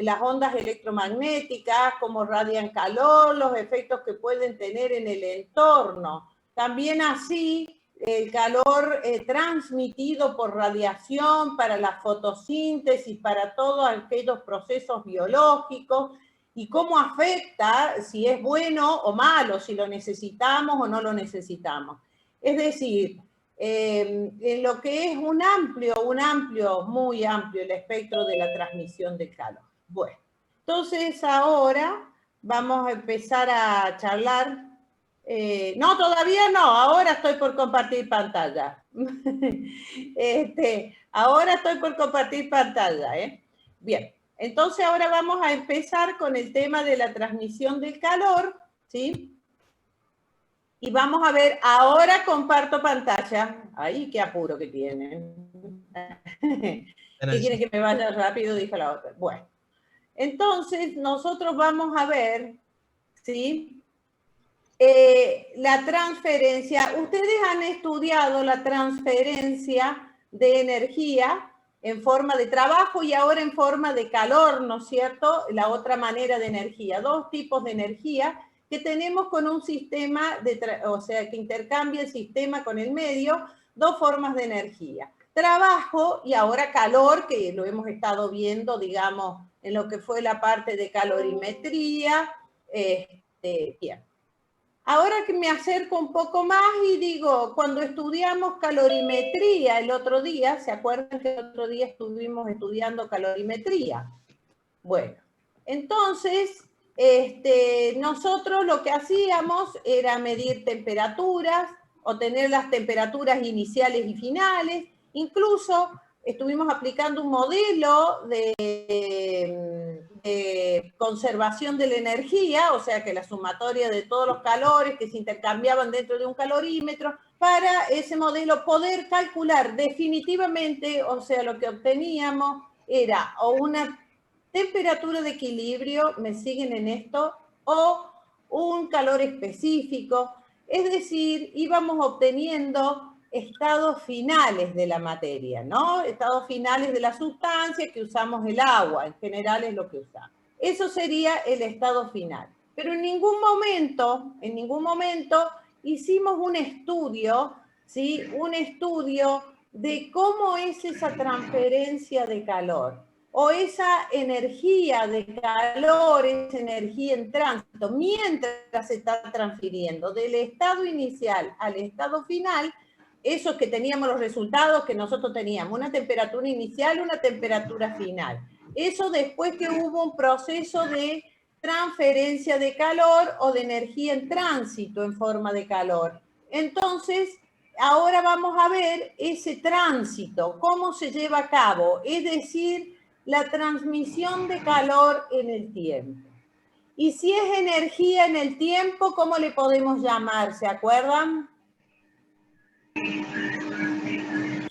las ondas electromagnéticas, cómo radian calor, los efectos que pueden tener en el entorno. También así, el calor transmitido por radiación para la fotosíntesis, para todos aquellos procesos biológicos, y cómo afecta, si es bueno o malo, si lo necesitamos o no lo necesitamos. Es decir, en lo que es un amplio, muy amplio el espectro de la transmisión de calor. Bueno, entonces ahora vamos a empezar a charlar. No, todavía no, ahora estoy por compartir pantalla. Ahora estoy por compartir pantalla, Bien, entonces ahora vamos a empezar con el tema de la transmisión del calor, ¿sí? Y vamos a ver, ahora comparto pantalla. Ay, qué apuro que tienen. ¿Qué quieren que me vaya rápido? Dijo la otra. Bueno, entonces nosotros vamos a ver, ¿sí? La transferencia. Ustedes han estudiado la transferencia de energía en forma de trabajo y ahora en forma de calor, ¿no es cierto? La otra manera de energía. Dos tipos de energía que tenemos con un sistema, o sea, que intercambia el sistema con el medio, dos formas de energía. Trabajo y ahora calor, que lo hemos estado viendo, digamos, en lo que fue la parte de calorimetría. Bien. Ahora que me acerco un poco más y digo, cuando estudiamos calorimetría el otro día, ¿se acuerdan que el otro día estuvimos estudiando calorimetría? Bueno, entonces, nosotros lo que hacíamos era medir temperaturas o tener las temperaturas iniciales y finales. Incluso estuvimos aplicando un modelo de conservación de la energía, o sea que la sumatoria de todos los calores que se intercambiaban dentro de un calorímetro, para ese modelo poder calcular definitivamente, o sea, lo que obteníamos era o una temperatura de equilibrio, ¿me siguen en esto? O un calor específico, es decir, íbamos obteniendo estados finales de la materia, ¿no? Estados finales de la sustancia que usamos el agua, en general es lo que usamos. Eso sería el estado final. Pero en ningún momento hicimos un estudio, ¿sí? Un estudio de cómo es esa transferencia de calor o esa energía de calor, esa energía en tránsito, mientras se está transfiriendo del estado inicial al estado final, esos que teníamos los resultados que nosotros teníamos, una temperatura inicial, una temperatura final. Eso después que hubo un proceso de transferencia de calor o de energía en tránsito en forma de calor. Entonces, ahora vamos a ver ese tránsito, cómo se lleva a cabo, es decir, la transmisión de calor en el tiempo. Y si es energía en el tiempo, ¿cómo le podemos llamar? ¿Se acuerdan?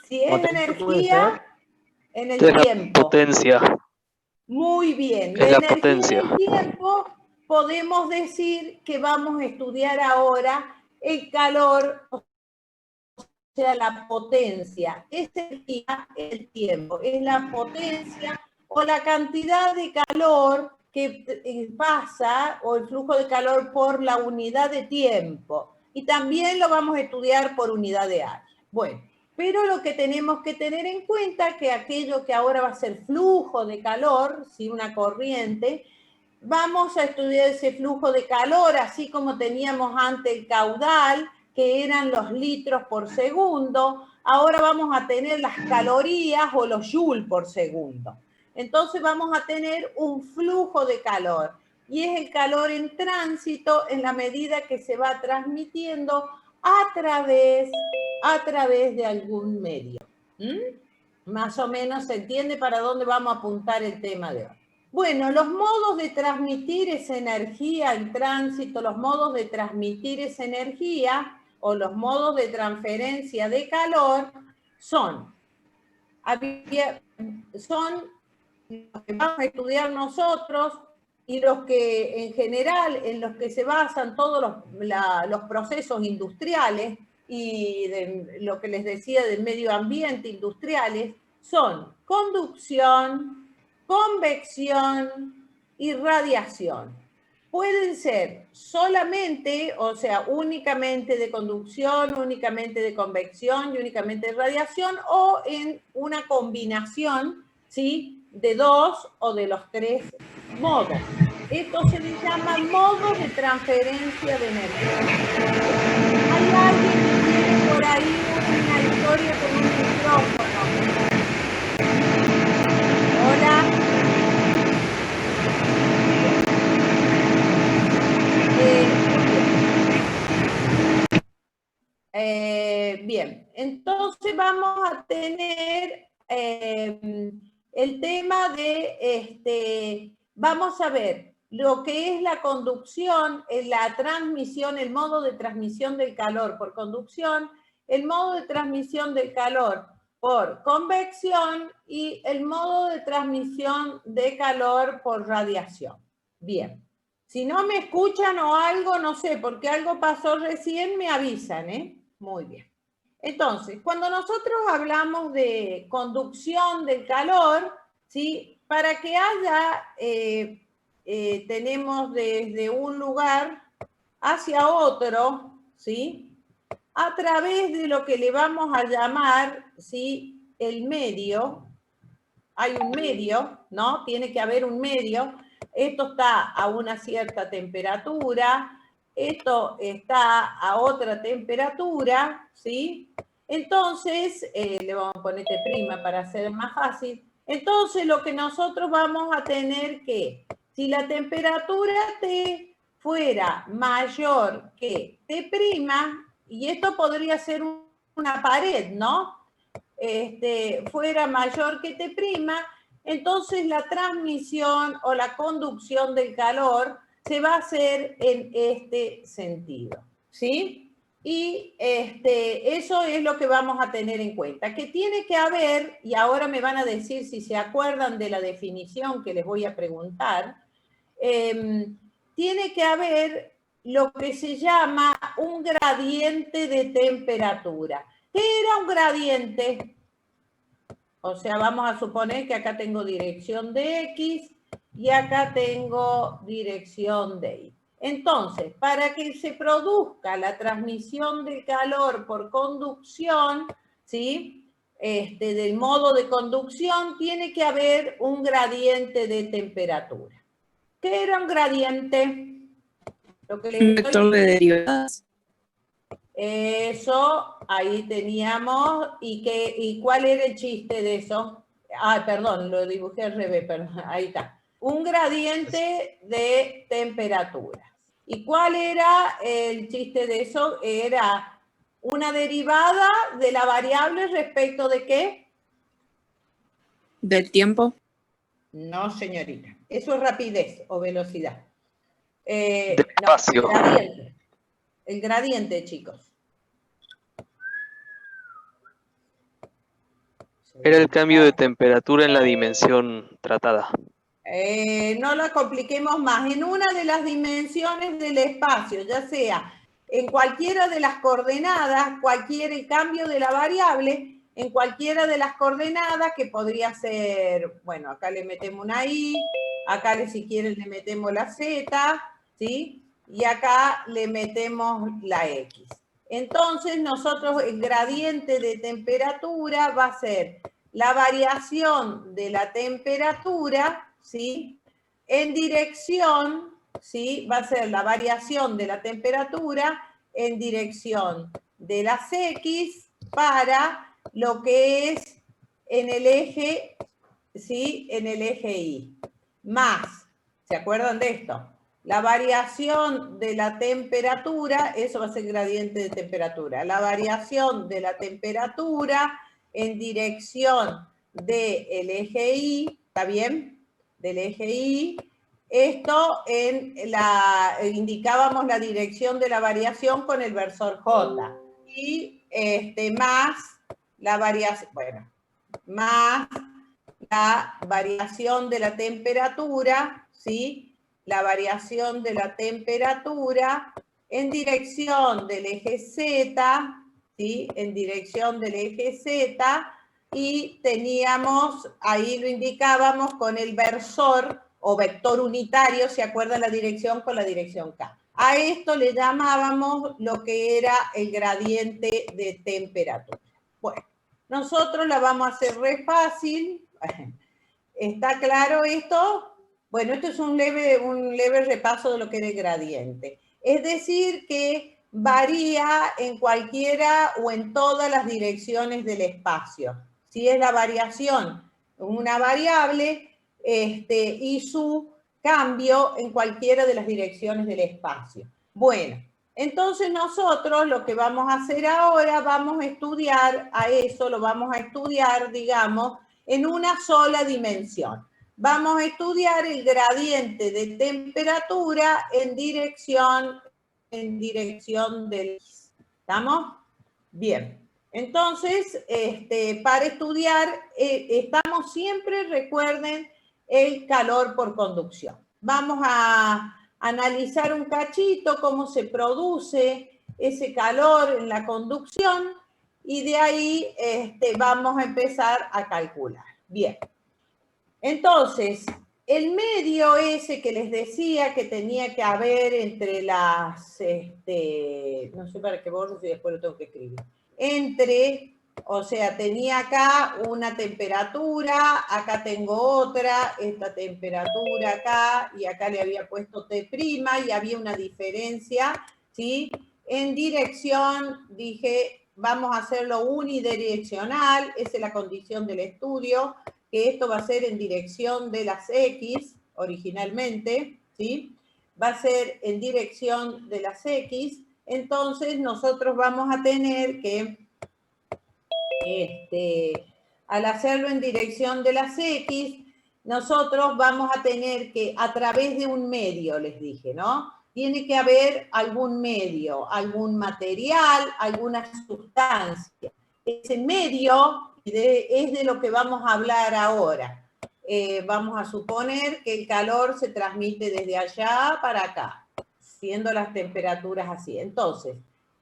Si es energía en el tiempo. Potencia. Muy bien. Es la potencia. En el tiempo podemos decir que vamos a estudiar ahora el calor, o sea, la potencia. Es el tiempo, es la potencia o la cantidad de calor que pasa, o el flujo de calor por la unidad de tiempo. Y también lo vamos a estudiar por unidad de área. Bueno, pero lo que tenemos que tener en cuenta es que aquello que ahora va a ser flujo de calor, ¿sí? Una corriente, vamos a estudiar ese flujo de calor, así como teníamos antes el caudal, que eran los litros por segundo, ahora vamos a tener las calorías o los joules por segundo. Entonces vamos a tener un flujo de calor, y es el calor en tránsito en la medida que se va transmitiendo a través de algún medio. Más o menos se entiende para dónde vamos a apuntar el tema de hoy. Bueno, los modos de transmitir esa energía en tránsito, los modos de transmitir esa energía o los modos de transferencia de calor son los que vamos a estudiar nosotros y los que en general en los que se basan todos los procesos industriales y de lo que les decía del medio ambiente industriales son conducción, convección y radiación. Pueden ser solamente, o sea, únicamente de conducción, únicamente de convección y únicamente de radiación, o en una combinación, ¿sí?, de dos o de los tres modos. Esto se le llama modos de transferencia de energía. ¿Hay alguien que tiene por ahí una historia con un micrófono? Hola. Bien, entonces vamos a tener el tema de, vamos a ver lo que es la conducción, la transmisión, el modo de transmisión del calor por conducción, el modo de transmisión del calor por convección y el modo de transmisión de calor por radiación. Bien. Si no me escuchan o algo, no sé, porque algo pasó recién, me avisan, ¿eh? Muy bien. Entonces, cuando nosotros hablamos de conducción del calor, ¿sí?, para que haya, tenemos desde un lugar hacia otro, ¿sí?, a través de lo que le vamos a llamar, ¿sí?, el medio. Hay un medio, ¿no? Tiene que haber un medio. Esto está a una cierta temperatura, esto está a otra temperatura, ¿sí? Entonces, le vamos a poner T' para hacer más fácil. Entonces, lo que nosotros vamos a tener que, si la temperatura T fuera mayor que T', y esto podría ser una pared, ¿no?, fuera mayor que T', entonces la transmisión o la conducción del calor se va a hacer en este sentido, ¿sí? Y eso es lo que vamos a tener en cuenta, que tiene que haber, y ahora me van a decir si se acuerdan de la definición que les voy a preguntar, tiene que haber lo que se llama un gradiente de temperatura. ¿Qué era un gradiente? O sea, vamos a suponer que acá tengo dirección de X y acá tengo dirección de Y. Entonces, para que se produzca la transmisión del calor por conducción, ¿sí?, del modo de conducción, tiene que haber un gradiente de temperatura. ¿Qué era un gradiente? Lo que un vector de derivadas. Eso, ahí teníamos. ¿Y cuál era el chiste de eso? Ah, perdón, lo dibujé al revés, perdón, ahí está. Un gradiente de temperatura. ¿Y cuál era el chiste de eso? Era una derivada de la variable respecto de ¿qué? Del tiempo. No, señorita. Eso es rapidez o velocidad. Despacio. No, gradiente. El gradiente, chicos. Era el cambio de temperatura en la dimensión tratada. No la compliquemos más. En una de las dimensiones del espacio, ya sea en cualquiera de las coordenadas, cualquier cambio de la variable, en cualquiera de las coordenadas, que podría ser, bueno, acá le metemos una Y, acá si quieren le metemos la Z, ¿sí? Y acá le metemos la X. Entonces nosotros el gradiente de temperatura va a ser la variación de la temperatura, ¿sí?, en dirección, ¿sí?, va a ser la variación de la temperatura en dirección de las X para lo que es en el eje, ¿sí?, en el eje Y. Más, ¿se acuerdan de esto? La variación de la temperatura, eso va a ser gradiente de temperatura, la variación de la temperatura en dirección del eje Y, ¿está bien? Del eje Y. Esto indicábamos la dirección de la variación con el versor J. Y más la variación, bueno, más la variación de la temperatura, ¿sí? La variación de la temperatura en dirección del eje Z, ¿sí?, en dirección del eje Z, y teníamos, ahí lo indicábamos con el versor o vector unitario, ¿se acuerdan la dirección con la dirección K? A esto le llamábamos lo que era el gradiente de temperatura. Bueno, nosotros la vamos a hacer re fácil. ¿Está claro esto? Bueno, esto es un leve repaso de lo que era el gradiente. Es decir, que varía en cualquiera o en todas las direcciones del espacio. Si es la variación, una variable, y su cambio en cualquiera de las direcciones del espacio. Bueno, entonces nosotros lo que vamos a hacer ahora, vamos a estudiar a eso, lo vamos a estudiar, digamos, en una sola dimensión. Vamos a estudiar el gradiente de temperatura en dirección del... ¿Estamos? Bien. Entonces, para estudiar, estamos siempre, recuerden, el calor por conducción. Vamos a analizar un cachito cómo se produce ese calor en la conducción y de ahí vamos a empezar a calcular. Bien. Entonces, el medio ese que les decía que tenía que haber entre las, no sé para qué borro si después lo tengo que escribir, o sea, tenía acá una temperatura, acá tengo otra, esta temperatura acá, y acá le había puesto T' y había una diferencia, ¿sí? En dirección, dije, vamos a hacerlo unidireccional, esa es la condición del estudio, que esto va a ser en dirección de las X, originalmente, ¿sí? Va a ser en dirección de las X, entonces nosotros vamos a tener que, al hacerlo en dirección de las X, nosotros vamos a tener que, a través de un medio, les dije, ¿no? Tiene que haber algún medio, algún material, alguna sustancia. Ese medio es de lo que vamos a hablar ahora. Vamos a suponer que el calor se transmite desde allá para acá, siendo las temperaturas así. Entonces,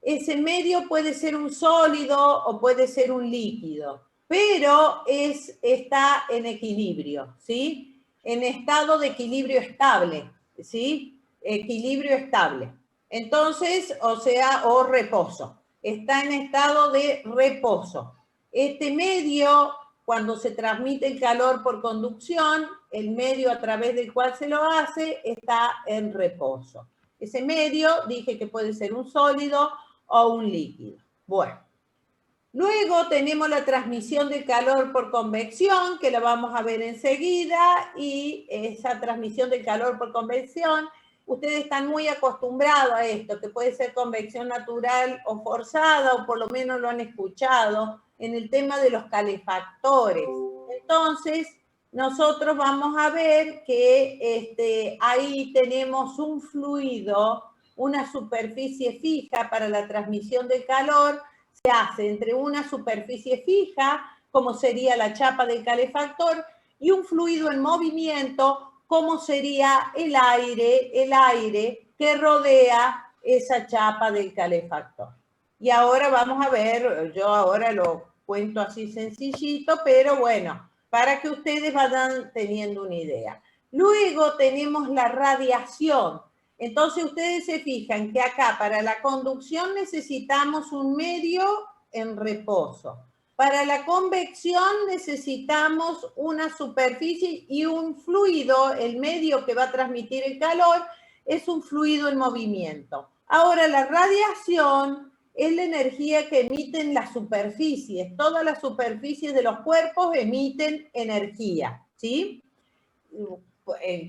ese medio puede ser un sólido o puede ser un líquido, pero está en equilibrio, ¿sí? En estado de equilibrio estable, ¿sí? Equilibrio estable. Entonces, o reposo. Está en estado de reposo. Este medio, cuando se transmite el calor por conducción, el medio a través del cual se lo hace está en reposo. Ese medio, dije que puede ser un sólido o un líquido. Bueno, luego tenemos la transmisión del calor por convección, que la vamos a ver enseguida, y esa transmisión del calor por convección, ustedes están muy acostumbrados a esto, que puede ser convección natural o forzada, o por lo menos lo han escuchado, en el tema de los calefactores. Entonces, nosotros vamos a ver que ahí tenemos un fluido, una superficie fija para la transmisión del calor, se hace entre una superficie fija, como sería la chapa del calefactor, y un fluido en movimiento, como sería el aire que rodea esa chapa del calefactor. Y ahora vamos a ver, yo ahora lo cuento así sencillito, pero bueno, para que ustedes vayan teniendo una idea. Luego tenemos la radiación. Entonces ustedes se fijan que acá para la conducción necesitamos un medio en reposo. Para la convección necesitamos una superficie y un fluido, el medio que va a transmitir el calor es un fluido en movimiento. Ahora la radiación es la energía que emiten las superficies. Todas las superficies de los cuerpos emiten energía, ¿sí?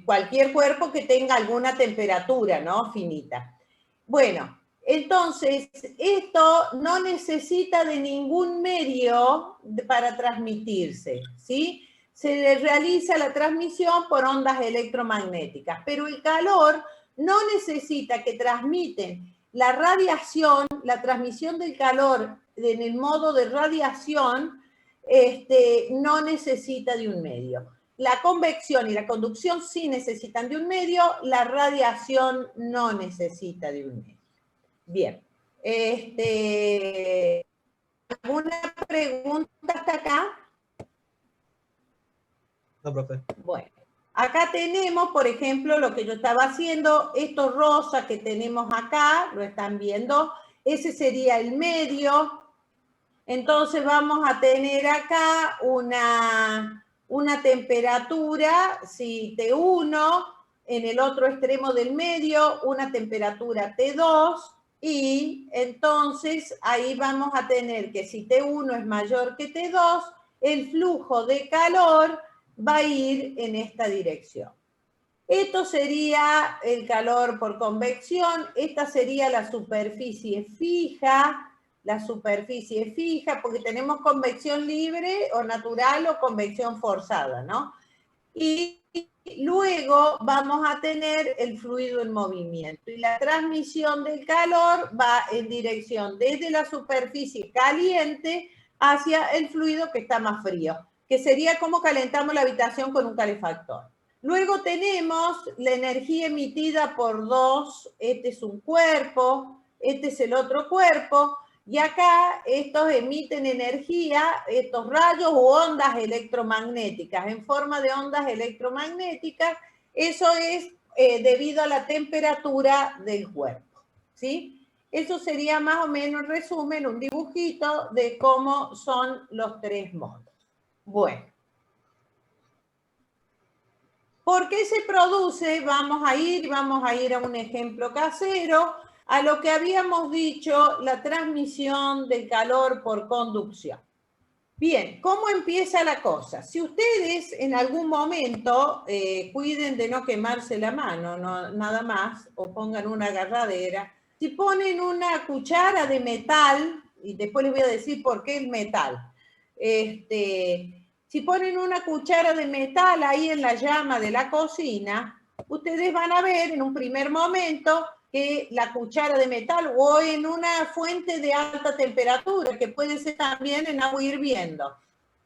Cualquier cuerpo que tenga alguna temperatura, ¿no? Finita. Bueno, entonces, esto no necesita de ningún medio para transmitirse, ¿sí? Se realiza la transmisión por ondas electromagnéticas, pero el calor no necesita que transmiten la radiación, la transmisión del calor en el modo de radiación, no necesita de un medio. La convección y la conducción sí necesitan de un medio, la radiación no necesita de un medio. Bien. ¿Alguna pregunta hasta acá? No, profe. Bueno, acá tenemos, por ejemplo, lo que yo estaba haciendo, esto rosa que tenemos acá, lo están viendo, ese sería el medio. Entonces vamos a tener acá una temperatura, si T1, en el otro extremo del medio, una temperatura T2, y entonces ahí vamos a tener que si T1 es mayor que T2, el flujo de calor va a ir en esta dirección. Esto sería el calor por convección, esta sería la superficie fija, porque tenemos convección libre o natural o convección forzada, ¿no? Y luego vamos a tener el fluido en movimiento. Y la transmisión del calor va en dirección desde la superficie caliente hacia el fluido que está más frío, que sería como calentamos la habitación con un calefactor. Luego tenemos la energía emitida por dos, este es un cuerpo, este es el otro cuerpo, y acá estos emiten energía, estos rayos u ondas electromagnéticas, en forma de ondas electromagnéticas, eso es debido a la temperatura del cuerpo, ¿sí? Eso sería más o menos, en resumen, un dibujito de cómo son los tres modos. Bueno. ¿Por qué se produce? Vamos a ir a un ejemplo casero, a lo que habíamos dicho, la transmisión del calor por conducción. Bien, ¿cómo empieza la cosa? Si ustedes en algún momento cuiden de no quemarse la mano, no, nada más, o pongan una agarradera, si ponen una cuchara de metal, y después les voy a decir por qué el metal, si ponen una cuchara de metal ahí en la llama de la cocina, ustedes van a ver en un primer momento que la cuchara de metal o en una fuente de alta temperatura, que puede ser también en agua hirviendo.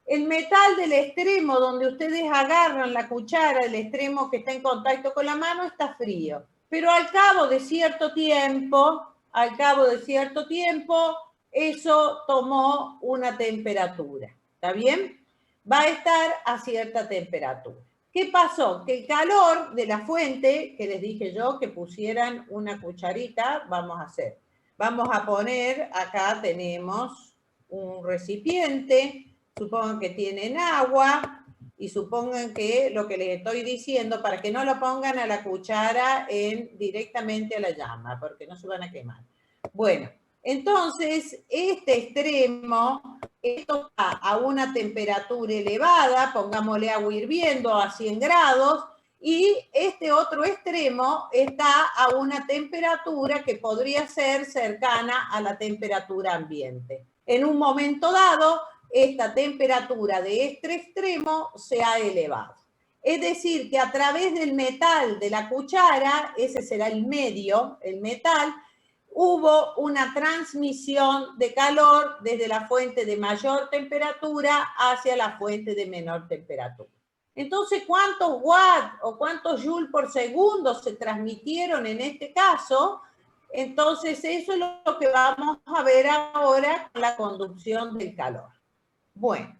El metal del extremo donde ustedes agarran la cuchara, el extremo que está en contacto con la mano, está frío. Pero al cabo de cierto tiempo, eso tomó una temperatura. ¿Está bien? Va a estar a cierta temperatura. ¿Qué pasó? Que el calor de la fuente, que les dije yo que pusieran una cucharita, vamos a hacer. Vamos a poner, acá tenemos un recipiente, supongan que tienen agua y supongan que lo que les estoy diciendo, para que no lo pongan a la cuchara directamente a la llama, porque no se van a quemar. Bueno, entonces este extremo, esto está a una temperatura elevada, pongámosle agua hirviendo a 100 grados, y este otro extremo está a una temperatura que podría ser cercana a la temperatura ambiente. En un momento dado, esta temperatura de este extremo se ha elevado. Es decir, que a través del metal de la cuchara, ese será el medio, el metal, hubo una transmisión de calor desde la fuente de mayor temperatura hacia la fuente de menor temperatura. Entonces, ¿cuántos watts o cuántos joules por segundo se transmitieron en este caso? Entonces, eso es lo que vamos a ver ahora con la conducción del calor. Bueno,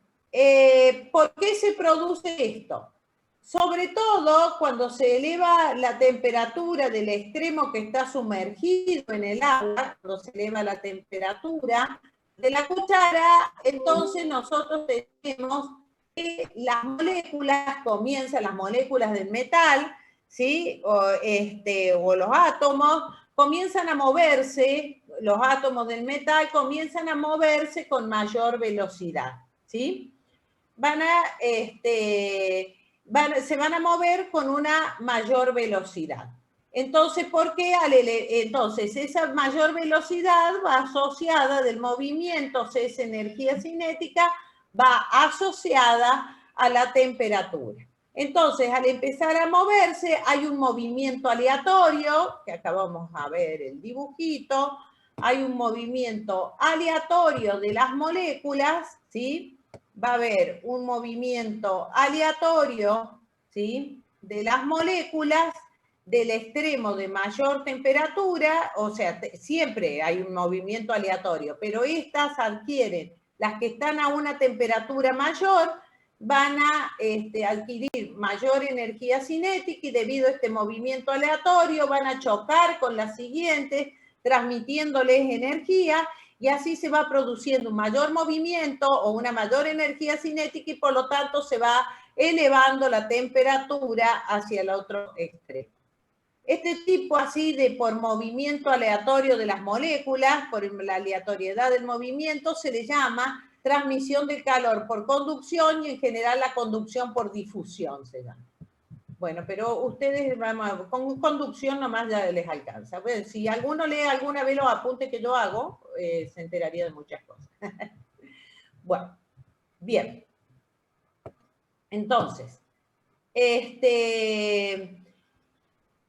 ¿por qué se produce esto? Sobre todo cuando se eleva la temperatura del extremo que está sumergido en el agua, cuando se eleva la temperatura de la cuchara, entonces nosotros tenemos que las moléculas del metal, ¿sí? O los átomos, comienzan a moverse, los átomos del metal comienzan a moverse con mayor velocidad, ¿sí? Se van a mover con una mayor velocidad. Entonces, ¿por qué? Entonces, esa mayor velocidad va asociada del movimiento, esa energía cinética, va asociada a la temperatura. Entonces, al empezar a moverse, hay un movimiento aleatorio, que acá vamos a ver el dibujito, hay un movimiento aleatorio de las moléculas, ¿sí? Va a haber un movimiento aleatorio, ¿sí? De las moléculas del extremo de mayor temperatura, o sea, siempre hay un movimiento aleatorio, pero estas adquieren, las que están a una temperatura mayor, van a adquirir mayor energía cinética y debido a este movimiento aleatorio van a chocar con las siguientes, transmitiéndoles energía, y así se va produciendo un mayor movimiento o una mayor energía cinética y por lo tanto se va elevando la temperatura hacia el otro extremo. Este tipo así de por movimiento aleatorio de las moléculas, por la aleatoriedad del movimiento, se le llama transmisión del calor por conducción y en general la conducción por difusión se llama. Bueno, pero ustedes, vamos, con conducción nomás ya les alcanza. Bueno, si alguno lee alguna vez los apuntes que yo hago, se enteraría de muchas cosas. Bueno, bien. Entonces,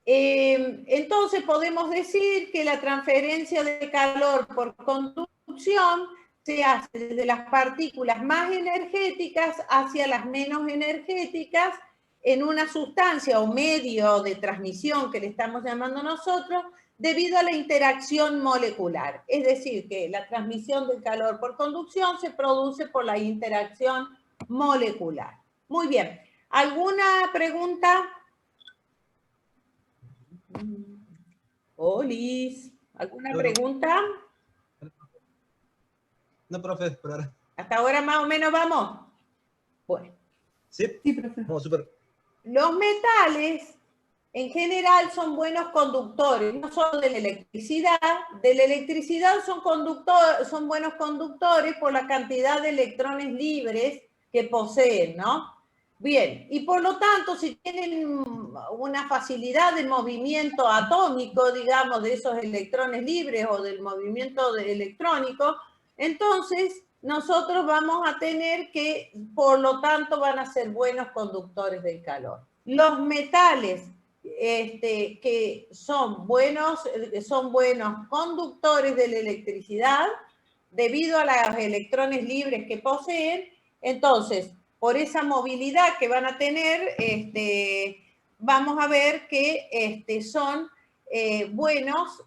entonces podemos decir que la transferencia de calor por conducción se hace desde las partículas más energéticas hacia las menos energéticas en una sustancia o medio de transmisión que le estamos llamando nosotros, debido a la interacción molecular. Es decir, que la transmisión del calor por conducción se produce por la interacción molecular. Muy bien. ¿Alguna pregunta? Olis, ¿alguna pregunta? No, profe, por ahora. ¿Hasta ahora más o menos vamos? Bueno. Sí, profe. Vamos, súper. Los metales, en general, son buenos conductores, no solo de la electricidad. De la electricidad son buenos conductores por la cantidad de electrones libres que poseen, ¿no? Bien, y por lo tanto, si tienen una facilidad de movimiento atómico, digamos, de esos electrones libres o del movimiento electrónico, entonces nosotros vamos a tener que, por lo tanto, van a ser buenos conductores del calor. Los metales que son buenos conductores de la electricidad debido a los electrones libres que poseen, entonces, por esa movilidad que van a tener, vamos a ver que son buenos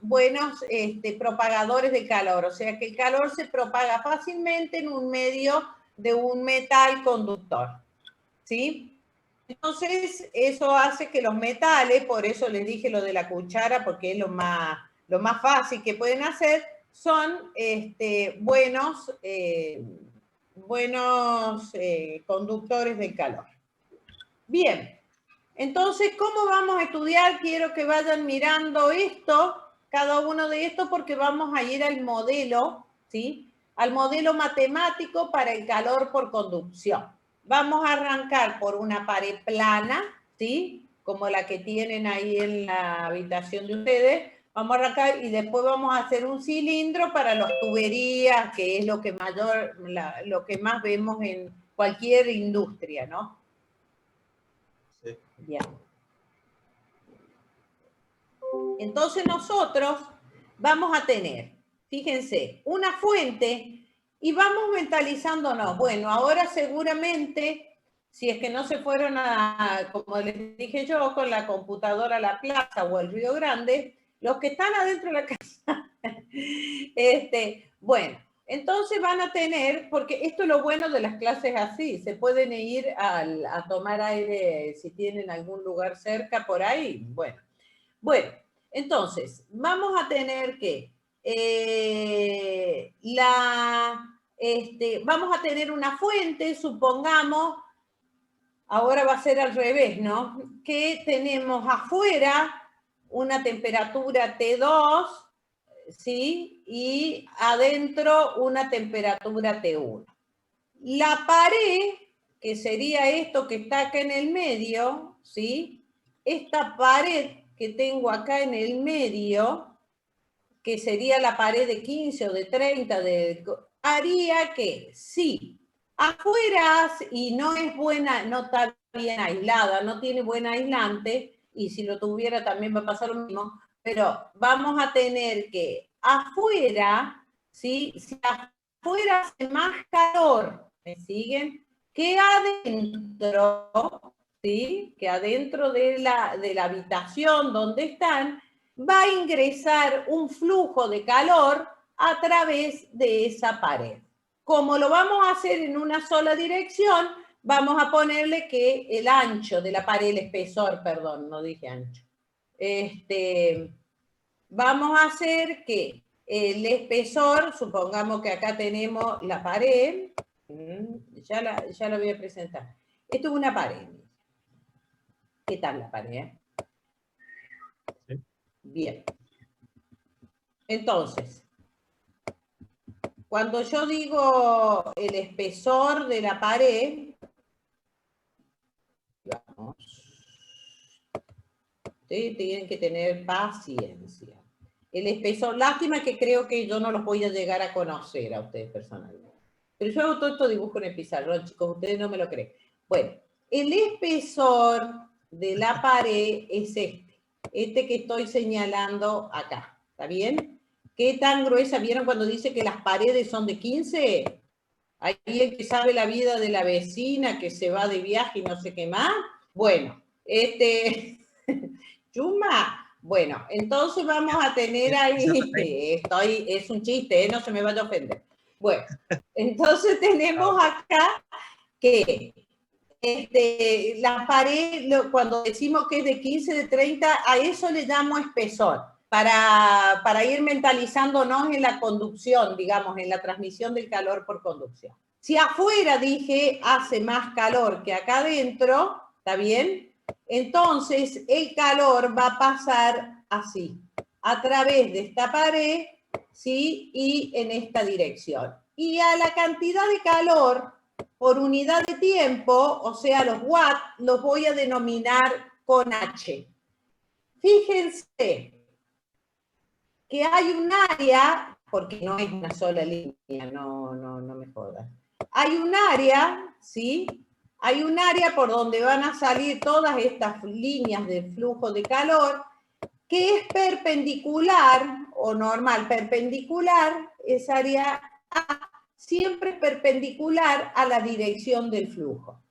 propagadores de calor. O sea, que el calor se propaga fácilmente en un medio de un metal conductor. ¿Sí? Entonces, eso hace que los metales, por eso les dije lo de la cuchara, porque es lo más fácil que pueden hacer, son buenos conductores del calor. Bien, entonces, ¿cómo vamos a estudiar? Quiero que vayan mirando esto, cada uno de estos, porque vamos a ir al modelo, ¿sí? Al modelo matemático para el calor por conducción. Vamos a arrancar por una pared plana, ¿sí? Como la que tienen ahí en la habitación de ustedes. Vamos a arrancar y después vamos a hacer un cilindro para las tuberías, que es lo que más vemos en cualquier industria, ¿no? Sí. Bien. Entonces nosotros vamos a tener, fíjense, una fuente y vamos mentalizándonos. Bueno, ahora seguramente, si es que no se fueron como les dije yo, con la computadora a la plaza o al Río Grande, los que están adentro de la casa, bueno, entonces van a tener, porque esto es lo bueno de las clases así, se pueden ir a tomar aire si tienen algún lugar cerca por ahí. Bueno, entonces, vamos a tener que vamos a tener una fuente, supongamos, ahora va a ser al revés, ¿no? Que tenemos afuera una temperatura T2, ¿sí? Y adentro una temperatura T1. La pared, que sería esto que está acá en el medio, ¿sí? Esta pared que tengo acá en el medio, que sería la pared de 15 o de 30, haría que sí, afuera, y no es buena, no está bien aislada, no tiene buen aislante, y si lo tuviera también va a pasar lo mismo, pero vamos a tener que afuera, ¿sí? Si afuera hace más calor, ¿me siguen? Que adentro, ¿sí? Que adentro de la habitación donde están, va a ingresar un flujo de calor a través de esa pared. Como lo vamos a hacer en una sola dirección, vamos a ponerle que el ancho de la pared, el espesor, perdón, no dije ancho. Vamos a hacer que el espesor, supongamos que acá tenemos la pared, ya la voy a presentar. Esto es una pared. ¿Qué tal la pared? Sí. Bien. Entonces, cuando yo digo el espesor de la pared, vamos, ustedes tienen que tener paciencia. El espesor, lástima que creo que yo no los voy a llegar a conocer a ustedes personalmente. Pero yo hago todo esto dibujo en el pizarrón, chicos, ustedes no me lo creen. Bueno, el espesor de la pared es este que estoy señalando acá, ¿está bien? ¿Qué tan gruesa? ¿Vieron cuando dice que las paredes son de 15? Ahí el que sabe la vida de la vecina que se va de viaje y no sé qué más. Bueno, Chuma, bueno, entonces vamos a tener ahí, es un chiste, no se me vaya a ofender. Bueno, entonces tenemos acá que la pared, cuando decimos que es de 15, de 30, a eso le llamo espesor, para ir mentalizándonos en la conducción, digamos, en la transmisión del calor por conducción. Si afuera, dije, hace más calor que acá adentro, ¿está bien? Entonces, el calor va a pasar así, a través de esta pared, ¿sí? Y en esta dirección. Y a la cantidad de calor por unidad de tiempo, o sea, los watts, los voy a denominar con H. Fíjense que hay un área, porque no es una sola línea, no me jodas. Hay un área, ¿sí? Hay un área por donde van a salir todas estas líneas de flujo de calor, que es perpendicular, o normal, perpendicular, es área A, siempre perpendicular a la dirección del flujo.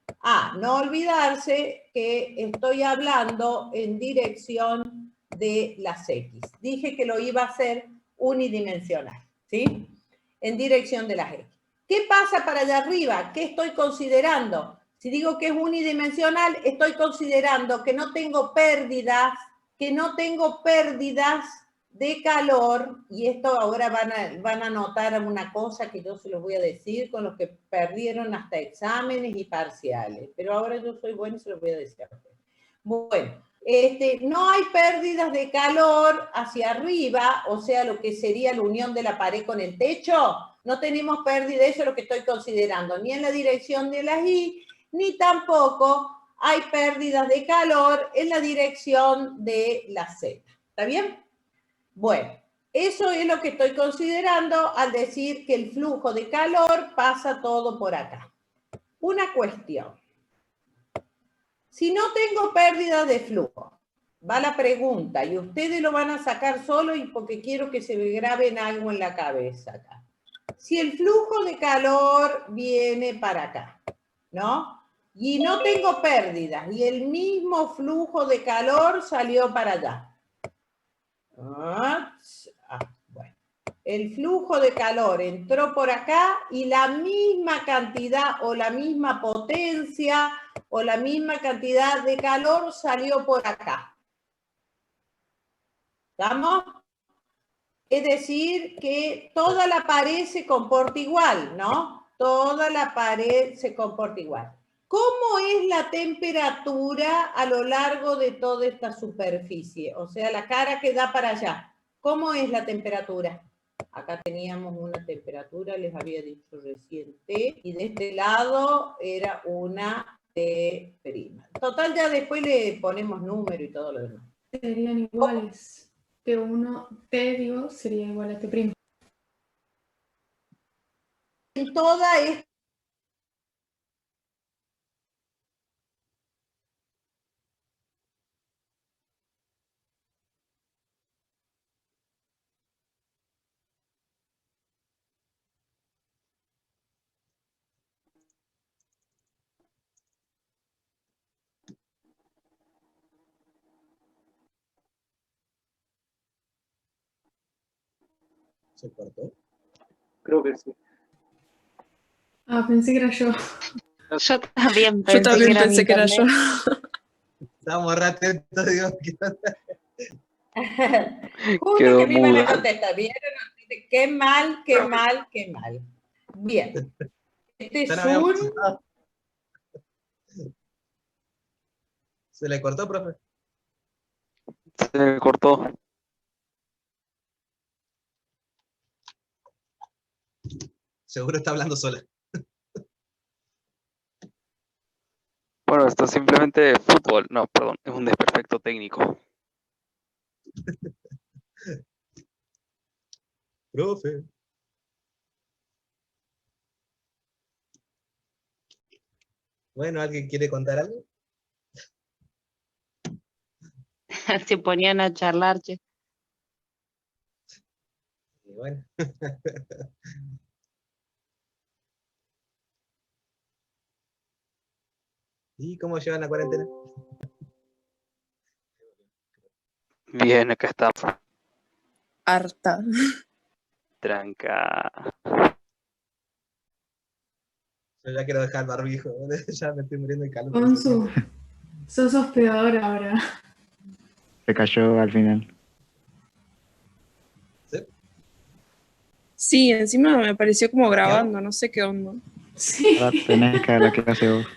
No olvidarse que estoy hablando en dirección de las X. Dije que lo iba a hacer unidimensional, ¿sí? En dirección de las X. ¿Qué pasa para allá arriba? ¿Qué estoy considerando? Si digo que es unidimensional, estoy considerando que no tengo pérdidas de calor, y esto ahora van a notar una cosa que yo se los voy a decir con los que perdieron hasta exámenes y parciales, pero ahora yo soy buena y se los voy a decir a ustedes. Bueno, no hay pérdidas de calor hacia arriba, o sea, lo que sería la unión de la pared con el techo, no tenemos pérdida, eso es lo que estoy considerando, ni en la dirección de las Y, ni tampoco hay pérdidas de calor en la dirección de la Z. ¿Está bien? Bueno, eso es lo que estoy considerando al decir que el flujo de calor pasa todo por acá. Una cuestión. Si no tengo pérdida de flujo, va la pregunta, y ustedes lo van a sacar solo y porque quiero que se me graben algo en la cabeza acá. Si el flujo de calor viene para acá, ¿no? Y no tengo pérdidas, y el mismo flujo de calor salió para allá. Bueno. El flujo de calor entró por acá y la misma cantidad o la misma potencia o la misma cantidad de calor salió por acá. ¿Estamos? Es decir, que toda la pared se comporta igual, ¿no? Toda la pared se comporta igual. ¿Cómo es la temperatura a lo largo de toda esta superficie? O sea, la cara que da para allá. ¿Cómo es la temperatura? Acá teníamos una temperatura, les había dicho recién T, y de este lado era una T'. Total, ya después le ponemos número y todo lo demás. Serían iguales. T1, T, digo, sería igual a T'. En toda esta ¿Se cortó? Creo que sí. Pensé que era yo. Yo también Yo pensé también que era mi pensé que era yo. internet. Estábamos re atentos, digo, ¿qué onda? Justo Quedó que me iban a muda. contestar. ¿Vieron? Qué mal, qué mal, qué mal. Bien. Este Ya no habíamos Zoom, pasado. ¿Se le cortó, profe? Se me cortó. Seguro está hablando sola. Bueno, esto es simplemente fútbol. No, perdón, es un desperfecto técnico. Profe. Bueno, ¿alguien quiere contar algo? Se ponían a charlar, che. Y bueno. ¿Y cómo llevan la cuarentena? Bien, acá estamos. Harta. Tranca. Yo ya quiero dejar el barbijo. Ya me estoy muriendo de calor. Gonzu, sos peor ahora. Se cayó al final. ¿Sí? Sí, encima me apareció como ¿Qué hago? grabando, no sé qué onda. Sí. Ahora tenés que dar la clase vos.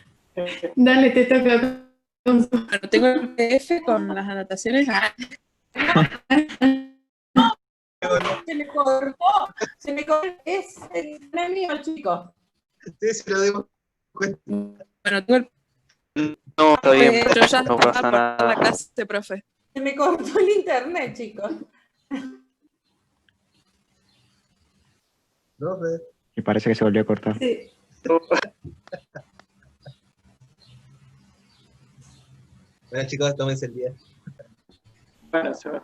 Dale, te toca, Gonzu. Bueno, tengo el PDF con las anotaciones. se me cortó. Se me cortó. Es el internet mío, chicos. Sí, se lo dimos cuenta. Bueno, tengo el No, está bien, PDF, pero ya no está pasa por la nada. clase, profe. Se me cortó el internet, chicos. Profe. Y parece que se volvió a cortar. Sí. Bueno, chicos, tómense el día. Bueno, se me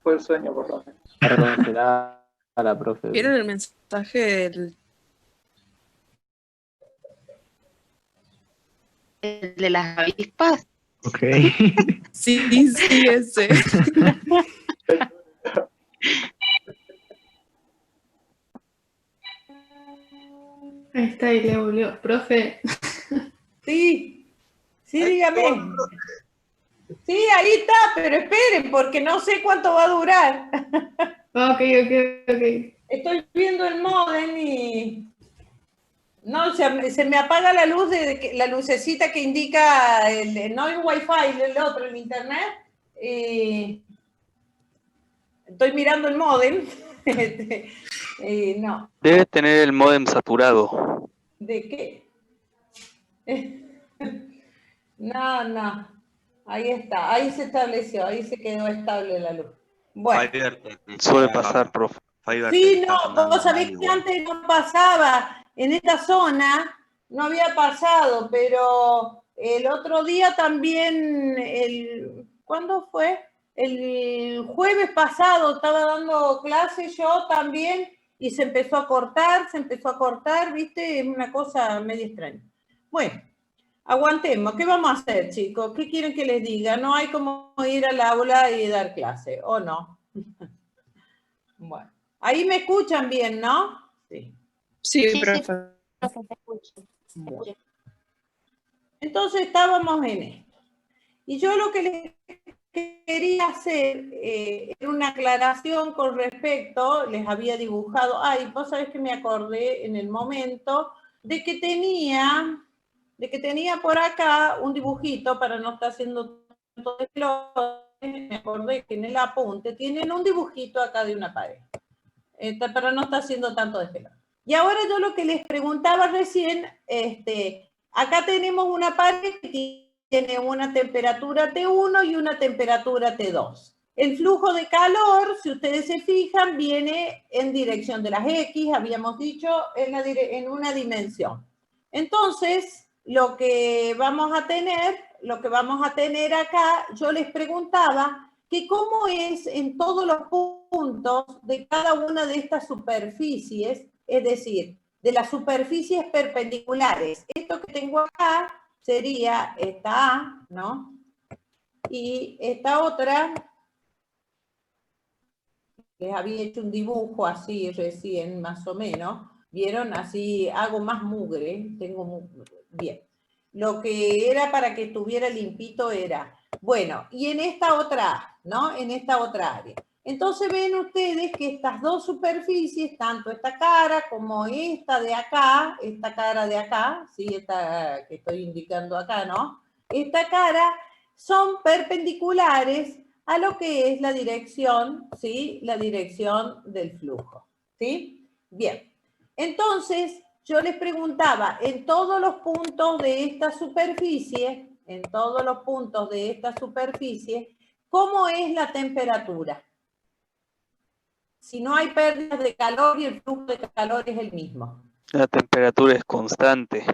fue el sueño por lo menos. Ahora a la profe. ¿Vieron el mensaje del... El de las avispas. Ok. Sí, sí, ese. Ahí está, y le volvió. Profe, Sí, sí, dígame. Sí, ahí está, pero esperen, porque no sé cuánto va a durar. ok. Estoy viendo el modem y... No, se me apaga la luz, la lucecita que indica, no el wifi, el otro, el internet. Estoy mirando el modem. No. Debe tener el módem saturado. ¿De qué? No. Ahí está, ahí se estableció, ahí se quedó estable la luz. Bueno. Suele pasar, profe. Sí, no, vos sabés que antes no pasaba, en esta zona no había pasado, pero el otro día también, ¿cuándo fue? El jueves pasado estaba dando clases yo también y se empezó a cortar, ¿viste? Es una cosa medio extraña. Bueno, aguantemos, ¿qué vamos a hacer, chicos? ¿Qué quieren que les diga? No hay como ir al aula y dar clase, ¿o no? Bueno. Ahí me escuchan bien, ¿no? Sí. Sí, profe. Bueno. Entonces estábamos en esto. Y yo lo que les quería hacer era una aclaración con respecto, les había dibujado, vos sabés que me acordé en el momento de que tenía por acá un dibujito para no estar haciendo tanto desglose, me acordé que en el apunte tienen un dibujito acá de una pared. Pero no está haciendo tanto despegar. Y ahora yo lo que les preguntaba recién, acá tenemos una pared que tiene una temperatura T1 y una temperatura T2. El flujo de calor, si ustedes se fijan, viene en dirección de las X, habíamos dicho, en una dimensión. Entonces, lo que vamos a tener acá, yo les preguntaba que cómo es en todos los puntos de cada una de estas superficies, es decir, de las superficies perpendiculares. Esto que tengo acá sería esta A, ¿no? Y esta otra, les había hecho un dibujo así recién, más o menos, ¿vieron? Así hago más mugre, Bien. Lo que era para que estuviera limpito era, bueno, y en esta otra, ¿no? En esta otra área. Entonces ven ustedes que estas dos superficies, tanto esta cara como esta de acá, esta cara de acá, ¿sí? Esta que estoy indicando acá, ¿no? Esta cara son perpendiculares a lo que es la dirección, ¿sí? La dirección del flujo, ¿sí? Bien, entonces yo les preguntaba, en todos los puntos de esta superficie, ¿cómo es la temperatura? Si no hay pérdidas de calor y el flujo de calor es el mismo. La temperatura es constante.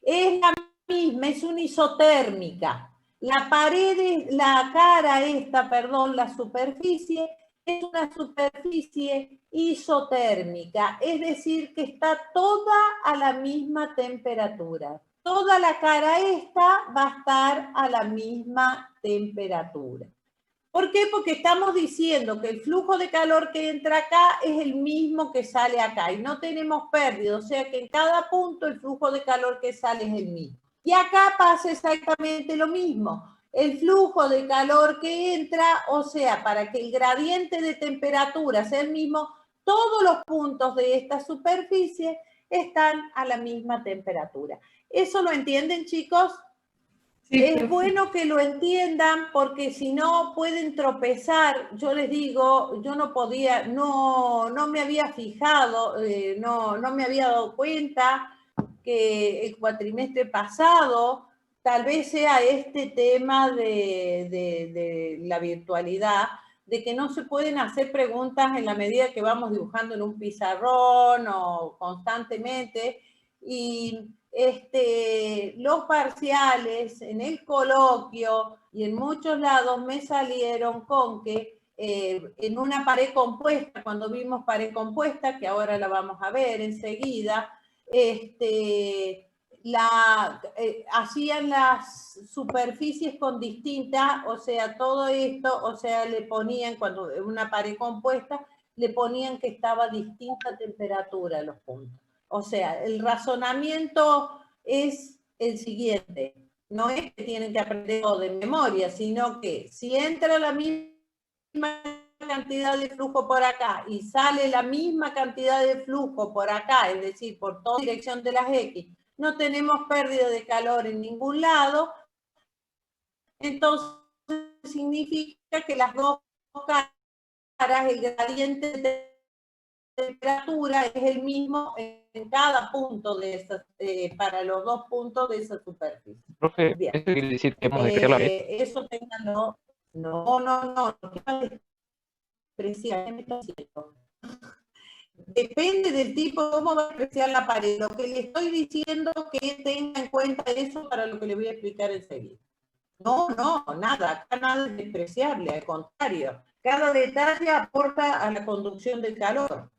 Es la misma, es una isotérmica. La pared, la cara esta, perdón, la superficie, es una superficie isotérmica, es decir, que está toda a la misma temperatura. Toda la cara esta va a estar a la misma temperatura. ¿Por qué? Porque estamos diciendo que el flujo de calor que entra acá es el mismo que sale acá y no tenemos pérdida, o sea que en cada punto el flujo de calor que sale es el mismo. Y acá pasa exactamente lo mismo. El flujo de calor que entra, o sea, para que el gradiente de temperatura sea el mismo, todos los puntos de esta superficie están a la misma temperatura. ¿Eso lo entienden, chicos? Sí, Es profe. bueno que lo entiendan porque si no pueden tropezar. Yo les digo, yo no podía, no me había fijado, no me había dado cuenta que el cuatrimestre pasado tal vez sea este tema de la virtualidad, de que no se pueden hacer preguntas en la medida que vamos dibujando en un pizarrón o constantemente, y los parciales en el coloquio y en muchos lados me salieron con que en una pared compuesta, cuando vimos pared compuesta, que ahora la vamos a ver enseguida, hacían las superficies con distintas, o sea, todo esto, o sea, le ponían, cuando en una pared compuesta, le ponían que estaba a distinta temperatura a los puntos. O sea, el razonamiento es el siguiente. No es que tienen que aprender todo de memoria, sino que si entra la misma cantidad de flujo por acá y sale la misma cantidad de flujo por acá, es decir, por toda dirección de las X, no tenemos pérdida de calor en ningún lado, entonces significa que las dos caras, el gradiente de temperatura es el mismo en cada punto de esas, para los dos puntos de esa superficie. Profe, Bien. ¿eso quiere decir que hemos de crear la pared? Eso ténganlo. No. ¿Qué me está diciendo? Depende del tipo, cómo va a apreciar la pared. Lo que le estoy diciendo que tenga en cuenta eso para lo que le voy a explicar enseguida. No, nada. Acá nada es despreciable, al contrario. Cada detalle aporta a la conducción del calor,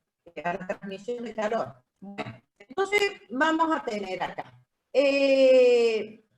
a la transmisión de calor. Bueno, entonces vamos a tener acá.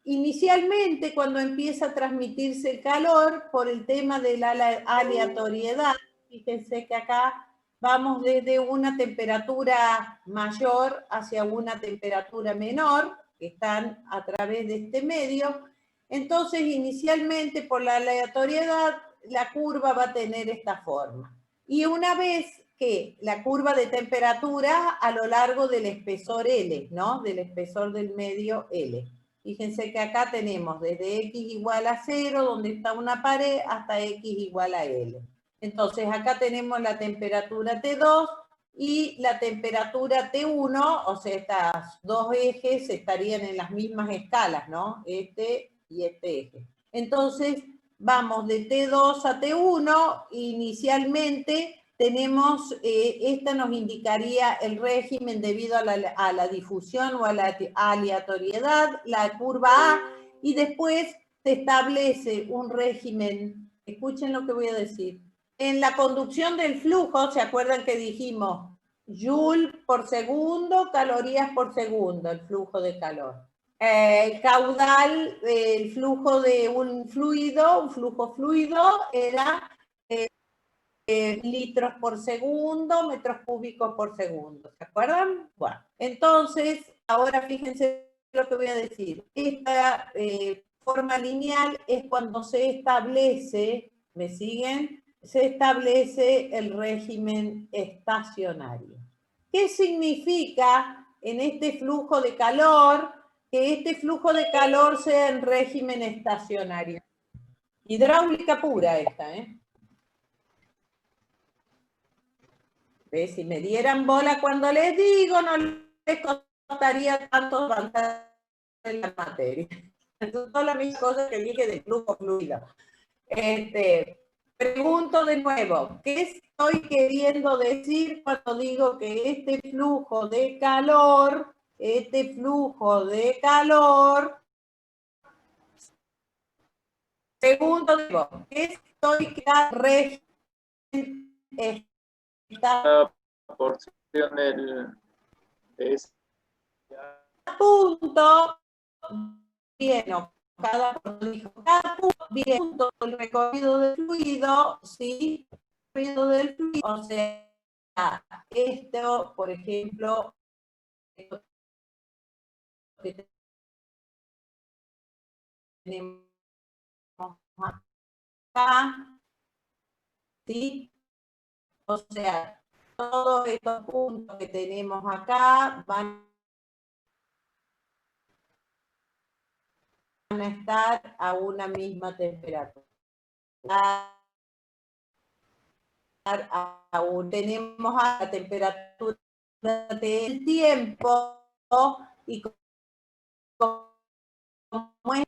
Inicialmente, cuando empieza a transmitirse el calor, por el tema de la aleatoriedad, fíjense que acá vamos desde una temperatura mayor hacia una temperatura menor, que están a través de este medio. Entonces, inicialmente, por la aleatoriedad, la curva va a tener esta forma. Y una vez que la curva de temperatura a lo largo del espesor L, ¿no? Del espesor del medio L. Fíjense que acá tenemos desde X igual a 0, donde está una pared, hasta X igual a L. Entonces, acá tenemos la temperatura T2 y la temperatura T1, o sea, estas dos ejes estarían en las mismas escalas, ¿no? Este y este eje. Entonces, vamos de T2 a T1, inicialmente tenemos, esta nos indicaría el régimen debido a la difusión o a la aleatoriedad, la curva A, y después se establece un régimen, escuchen lo que voy a decir. En la conducción del flujo, ¿se acuerdan que dijimos Joule por segundo, calorías por segundo, el flujo de calor? El caudal, el flujo de un flujo fluido era litros por segundo, metros cúbicos por segundo. ¿Se acuerdan? Bueno, entonces, ahora fíjense lo que voy a decir. Esta forma lineal es cuando se establece, ¿me siguen? Se establece el régimen estacionario. ¿Qué significa en este flujo de calor que este flujo de calor sea en régimen estacionario? Hidráulica pura esta, ¿eh? ¿Ves? Si me dieran bola cuando les digo, no les costaría tanto avanzar en la materia. Son todas las mismas cosas que dije de flujo fluido. Pregunto de nuevo, ¿qué estoy queriendo decir cuando digo que este flujo de calor, pregunto de nuevo, ¿qué estoy queriendo La porción de ese punto bien, cada punto bien el recorrido del fluido, ¿sí? El recorrido del fluido, o sea, esto, por ejemplo, esto que tenemos acá, ¿sí? O sea, todos estos puntos que tenemos acá van a estar a una misma temperatura. Aún tenemos a la temperatura del tiempo y como es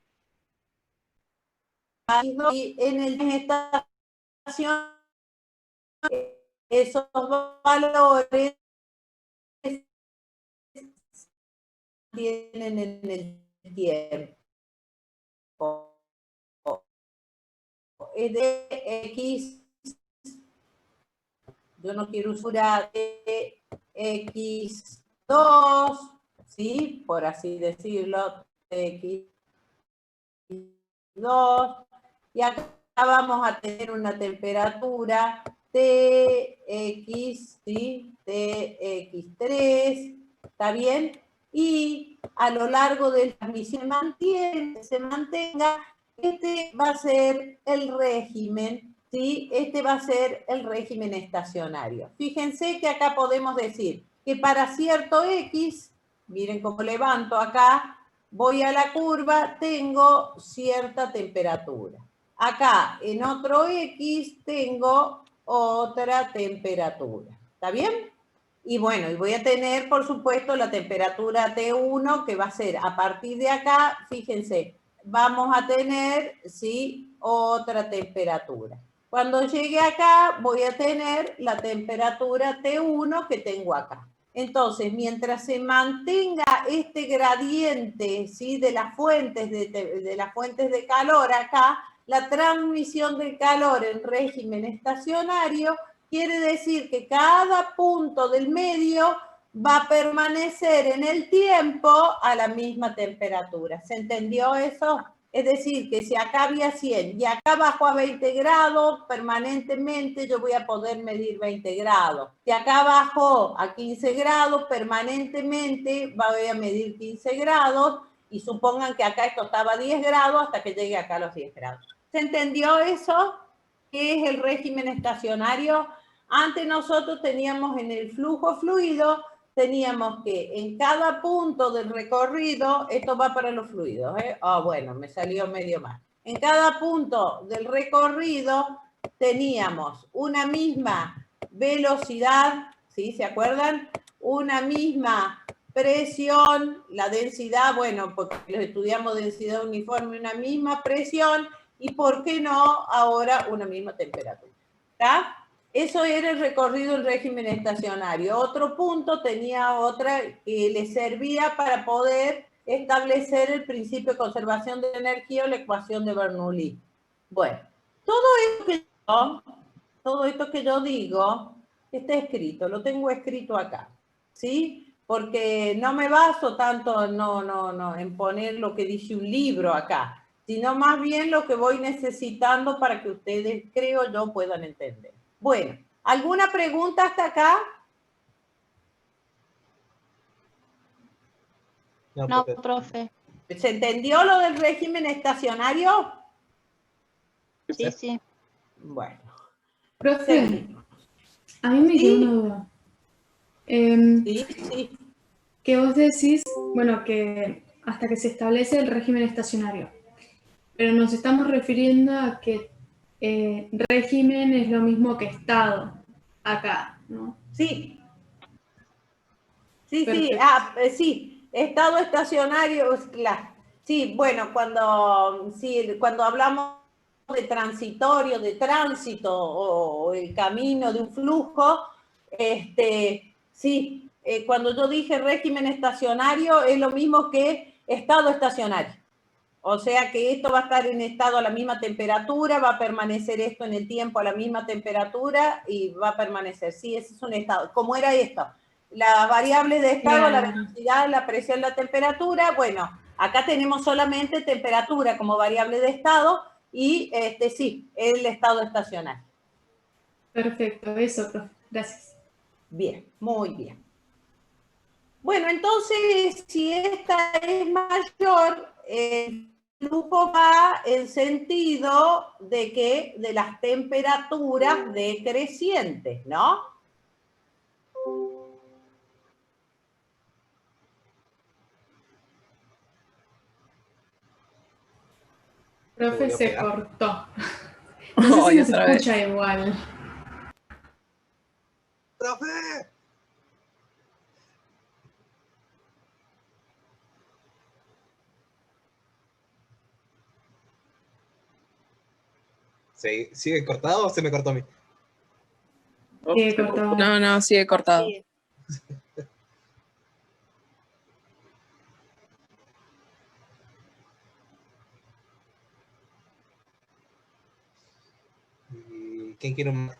en esta estación esos valores tienen en el tiempo. Es de X, yo no quiero usar de X2, ¿sí? Por así decirlo, X2, y acá vamos a tener una temperatura TX, ¿sí? TX3, ¿está bien? Y a lo largo de la transmisión se mantenga, este va a ser el régimen, ¿sí? Este va a ser el régimen estacionario. Fíjense que acá podemos decir que para cierto X, miren cómo levanto acá, voy a la curva, tengo cierta temperatura. Acá, en otro X, tengo otra temperatura. ¿Está bien? Y bueno, y voy a tener, por supuesto, la temperatura T1, que va a ser a partir de acá, fíjense, vamos a tener, ¿sí? Otra temperatura. Cuando llegue acá, voy a tener la temperatura T1 que tengo acá. Entonces, mientras se mantenga este gradiente, ¿sí? de las fuentes de calor acá, la transmisión del calor en régimen estacionario quiere decir que cada punto del medio va a permanecer en el tiempo a la misma temperatura. ¿Se entendió eso? Es decir, que si acá había 100 y acá bajó a 20 grados, permanentemente yo voy a poder medir 20 grados. Si acá bajó a 15 grados, permanentemente voy a medir 15 grados y supongan que acá esto estaba a 10 grados hasta que llegue acá a los 10 grados. ¿Se entendió eso? ¿Qué es el régimen estacionario? Antes nosotros teníamos en el flujo fluido, teníamos que en cada punto del recorrido, esto va para los fluidos, ¿eh? Bueno, me salió medio mal. En cada punto del recorrido teníamos una misma velocidad, ¿sí? ¿Se acuerdan? Una misma presión, la densidad, bueno, porque los estudiamos densidad uniforme, una misma presión, y ¿por qué no ahora una misma temperatura? ¿Está? Eso era el recorrido del régimen estacionario. Otro punto tenía otra que le servía para poder establecer el principio de conservación de energía o la ecuación de Bernoulli. Bueno, todo esto que yo digo está escrito, lo tengo escrito acá, ¿sí? Porque no me baso tanto en poner lo que dice un libro acá, sino más bien lo que voy necesitando para que ustedes, creo yo, puedan entender. Bueno, ¿alguna pregunta hasta acá? No, profe. profe. ¿Se entendió lo del régimen estacionario? Sí, sí. Bueno, Profe, seguimos. a mí me Sí. quedó una duda. Sí, sí. Que vos decís, bueno, que hasta que se establece el régimen estacionario, pero nos estamos refiriendo a que régimen es lo mismo que Estado acá, ¿no? Sí. Sí, Perfecto. sí, estado estacionario, claro. Sí, bueno, cuando hablamos de transitorio, de tránsito o el camino de un flujo, sí, cuando yo dije régimen estacionario es lo mismo que estado estacionario. O sea que esto va a estar en estado a la misma temperatura, va a permanecer esto en el tiempo a la misma temperatura y va a permanecer. Sí, ese es un estado. ¿Cómo era esto? Las variables de estado, la Claro. velocidad, la presión, la temperatura. Bueno, acá tenemos solamente temperatura como variable de estado y sí, el estado estacionario. Perfecto, eso, profe. Gracias. Bien, muy bien. Bueno, entonces, si esta es mayor, el flujo va en sentido de que de las temperaturas decrecientes, ¿no? Profe, volvió a se pegar. cortó. No sé si Ay, nos otra vez. escucha igual. ¡Profe! ¿Sigue cortado o se me cortó a mí? Se cortó. No, no, sigue cortado. Sí. ¿Y quién quiere un...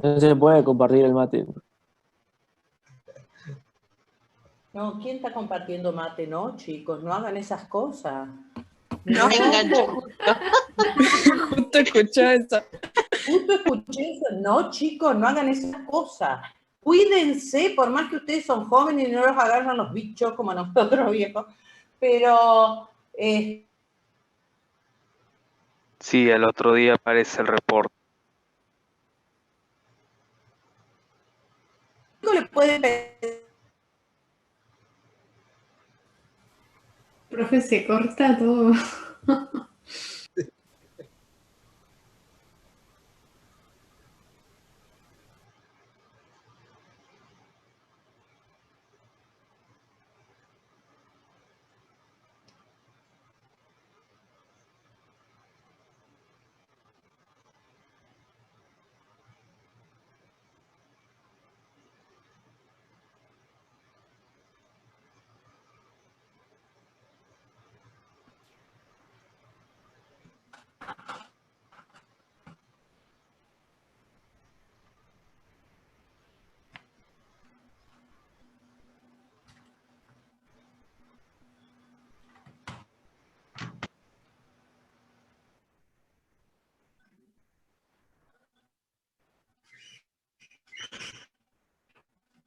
No se puede compartir el mate. No, ¿quién está compartiendo mate? No, chicos, no hagan esas cosas. No me enganchó justo. Justo escuchó eso. Justo escuché eso. No, chicos, no hagan esas cosas. Cuídense, por más que ustedes son jóvenes y no los agarran los bichos como nosotros viejos. Pero Sí, el otro día aparece el reporte. le pueden pedir. Profe, se corta todo.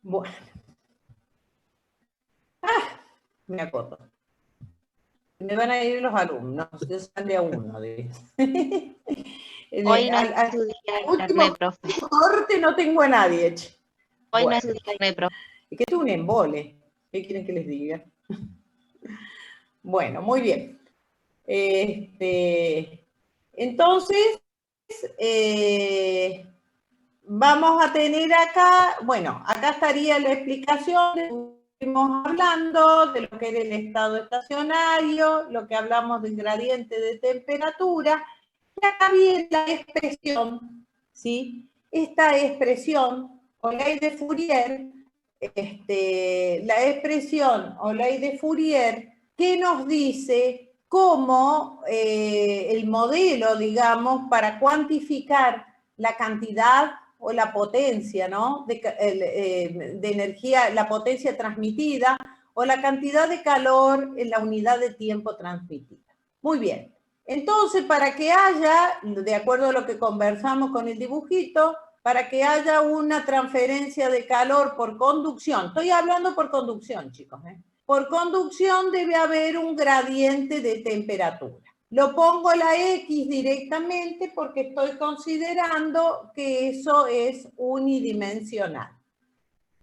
Bueno. Me acuerdo. Me van a ir los alumnos, yo sale a uno. Hoy no Al es su día de último carnet, profe. corte no tengo a nadie. Che. Hoy no Bueno, es su día de carnet, profe. es que esto es un embole. ¿Qué quieren que les diga? Bueno, muy bien. Entonces, vamos a tener acá, bueno, acá estaría la explicación. Estuvimos hablando de lo que era el estado estacionario, lo que hablamos del gradiente de temperatura, y acá viene la expresión, ¿sí? Esta expresión, o ley de Fourier, la expresión o ley de Fourier, que nos dice cómo el modelo, digamos, para cuantificar la cantidad o la potencia, ¿no? De energía, la potencia transmitida o la cantidad de calor en la unidad de tiempo transmitida. Muy bien. Entonces, para que haya, de acuerdo a lo que conversamos con el dibujito, para que haya una transferencia de calor por conducción, estoy hablando por conducción, chicos, por conducción debe haber un gradiente de temperatura. Lo pongo la X directamente porque estoy considerando que eso es unidimensional.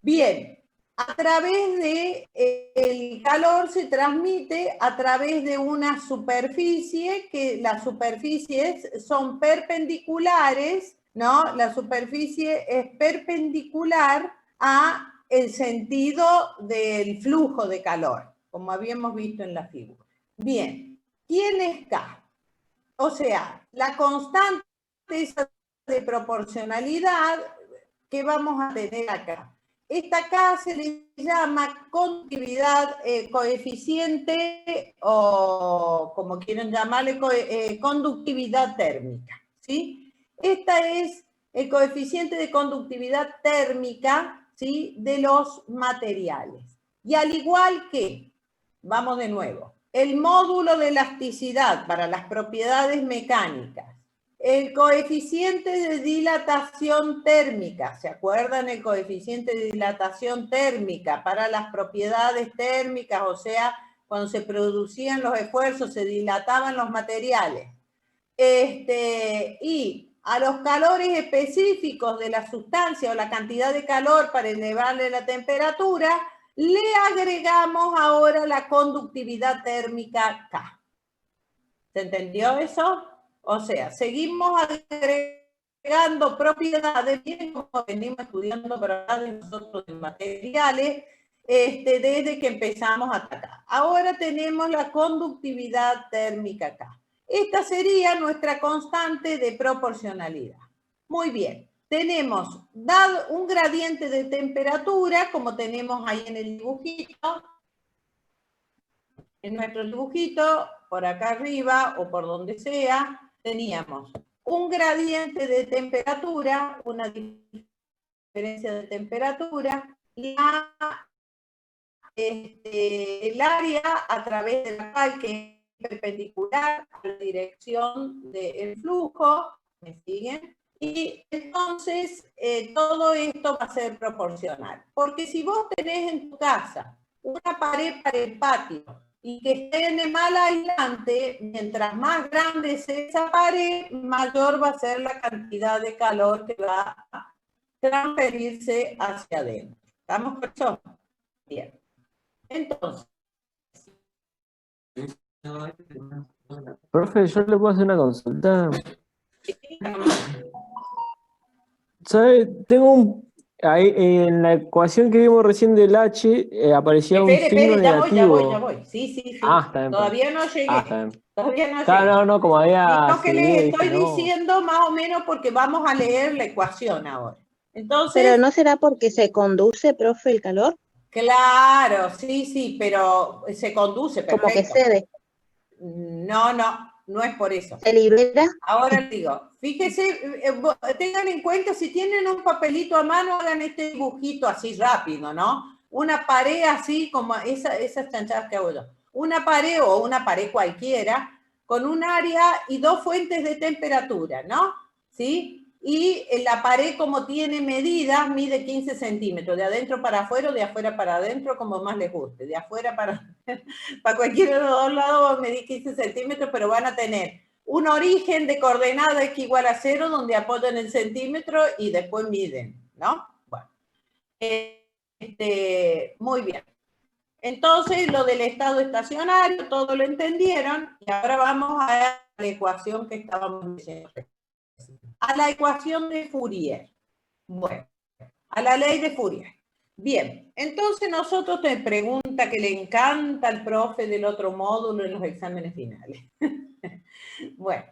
Bien, a través de el calor se transmite a través de una superficie, que las superficies son perpendiculares, ¿no? La superficie es perpendicular a el sentido del flujo de calor, como habíamos visto en la figura. Bien, ¿quién es K? O sea, la constante de proporcionalidad que vamos a tener acá. Esta K se le llama conductividad, coeficiente, o como quieren llamarle, conductividad térmica, ¿sí? Esta es el coeficiente de conductividad térmica, ¿sí?, de los materiales. Y al igual que, vamos de nuevo, el módulo de elasticidad para las propiedades mecánicas, el coeficiente de dilatación térmica, ¿se acuerdan el coeficiente de dilatación térmica para las propiedades térmicas? O sea, cuando se producían los esfuerzos, se dilataban los materiales. Y a los calores específicos de la sustancia o la cantidad de calor para elevarle la temperatura, le agregamos ahora la conductividad térmica K. ¿Se entendió eso? O sea, seguimos agregando propiedades, bien como venimos estudiando propiedades nosotros de materiales, desde que empezamos hasta acá. Ahora tenemos la conductividad térmica acá. Esta sería nuestra constante de proporcionalidad. Muy bien, tenemos dado un gradiente de temperatura, como tenemos ahí en el dibujito. En nuestro dibujito, por acá arriba o por donde sea, teníamos un gradiente de temperatura, una diferencia de temperatura, el área a través de la cual que es perpendicular a la dirección del flujo, ¿me siguen? Y entonces todo esto va a ser proporcional. Porque si vos tenés en tu casa una pared para el patio y que esté en el mal aislante, mientras más grande sea esa pared, mayor va a ser la cantidad de calor que va a transferirse hacia adentro. ¿Estamos con eso? Bien. Entonces. Profe, yo le puedo hacer una consulta. ¿Sabe? Ahí, en la ecuación que vimos recién del H, aparecía un signo negativo. Ya voy. Sí. Ah, está bien. Todavía no llegué. Está bien. Todavía no llegué. No, como había... Lo que les estoy diciendo más o menos porque vamos a leer la ecuación ahora. Entonces, ¿Pero no será porque se conduce, profe, el calor? Claro, sí, pero se conduce, perfecto. Como que cede. No es por eso. ¿Se libera? Ahora digo, fíjese, tengan en cuenta, si tienen un papelito a mano, hagan este dibujito así rápido, ¿no? Una pared así como esas chanchadas que hago yo. Una pared o una pared cualquiera, con un área y dos fuentes de temperatura, ¿no? ¿Sí? Y la pared, como tiene medidas, mide 15 centímetros, de adentro para afuera o de afuera para adentro, como más les guste. De afuera para cualquiera de los dos lados va a medir 15 centímetros, pero van a tener un origen de coordenada x igual a 0, donde apoyan el centímetro y después miden, ¿no? Bueno, muy bien. Entonces, lo del estado estacionario, todo lo entendieron, y ahora vamos a la ecuación que estábamos diciendo. A la ecuación de Fourier. Bueno, a la ley de Fourier. Bien, entonces nosotros te pregunta que le encanta al profe del otro módulo en los exámenes finales. Bueno,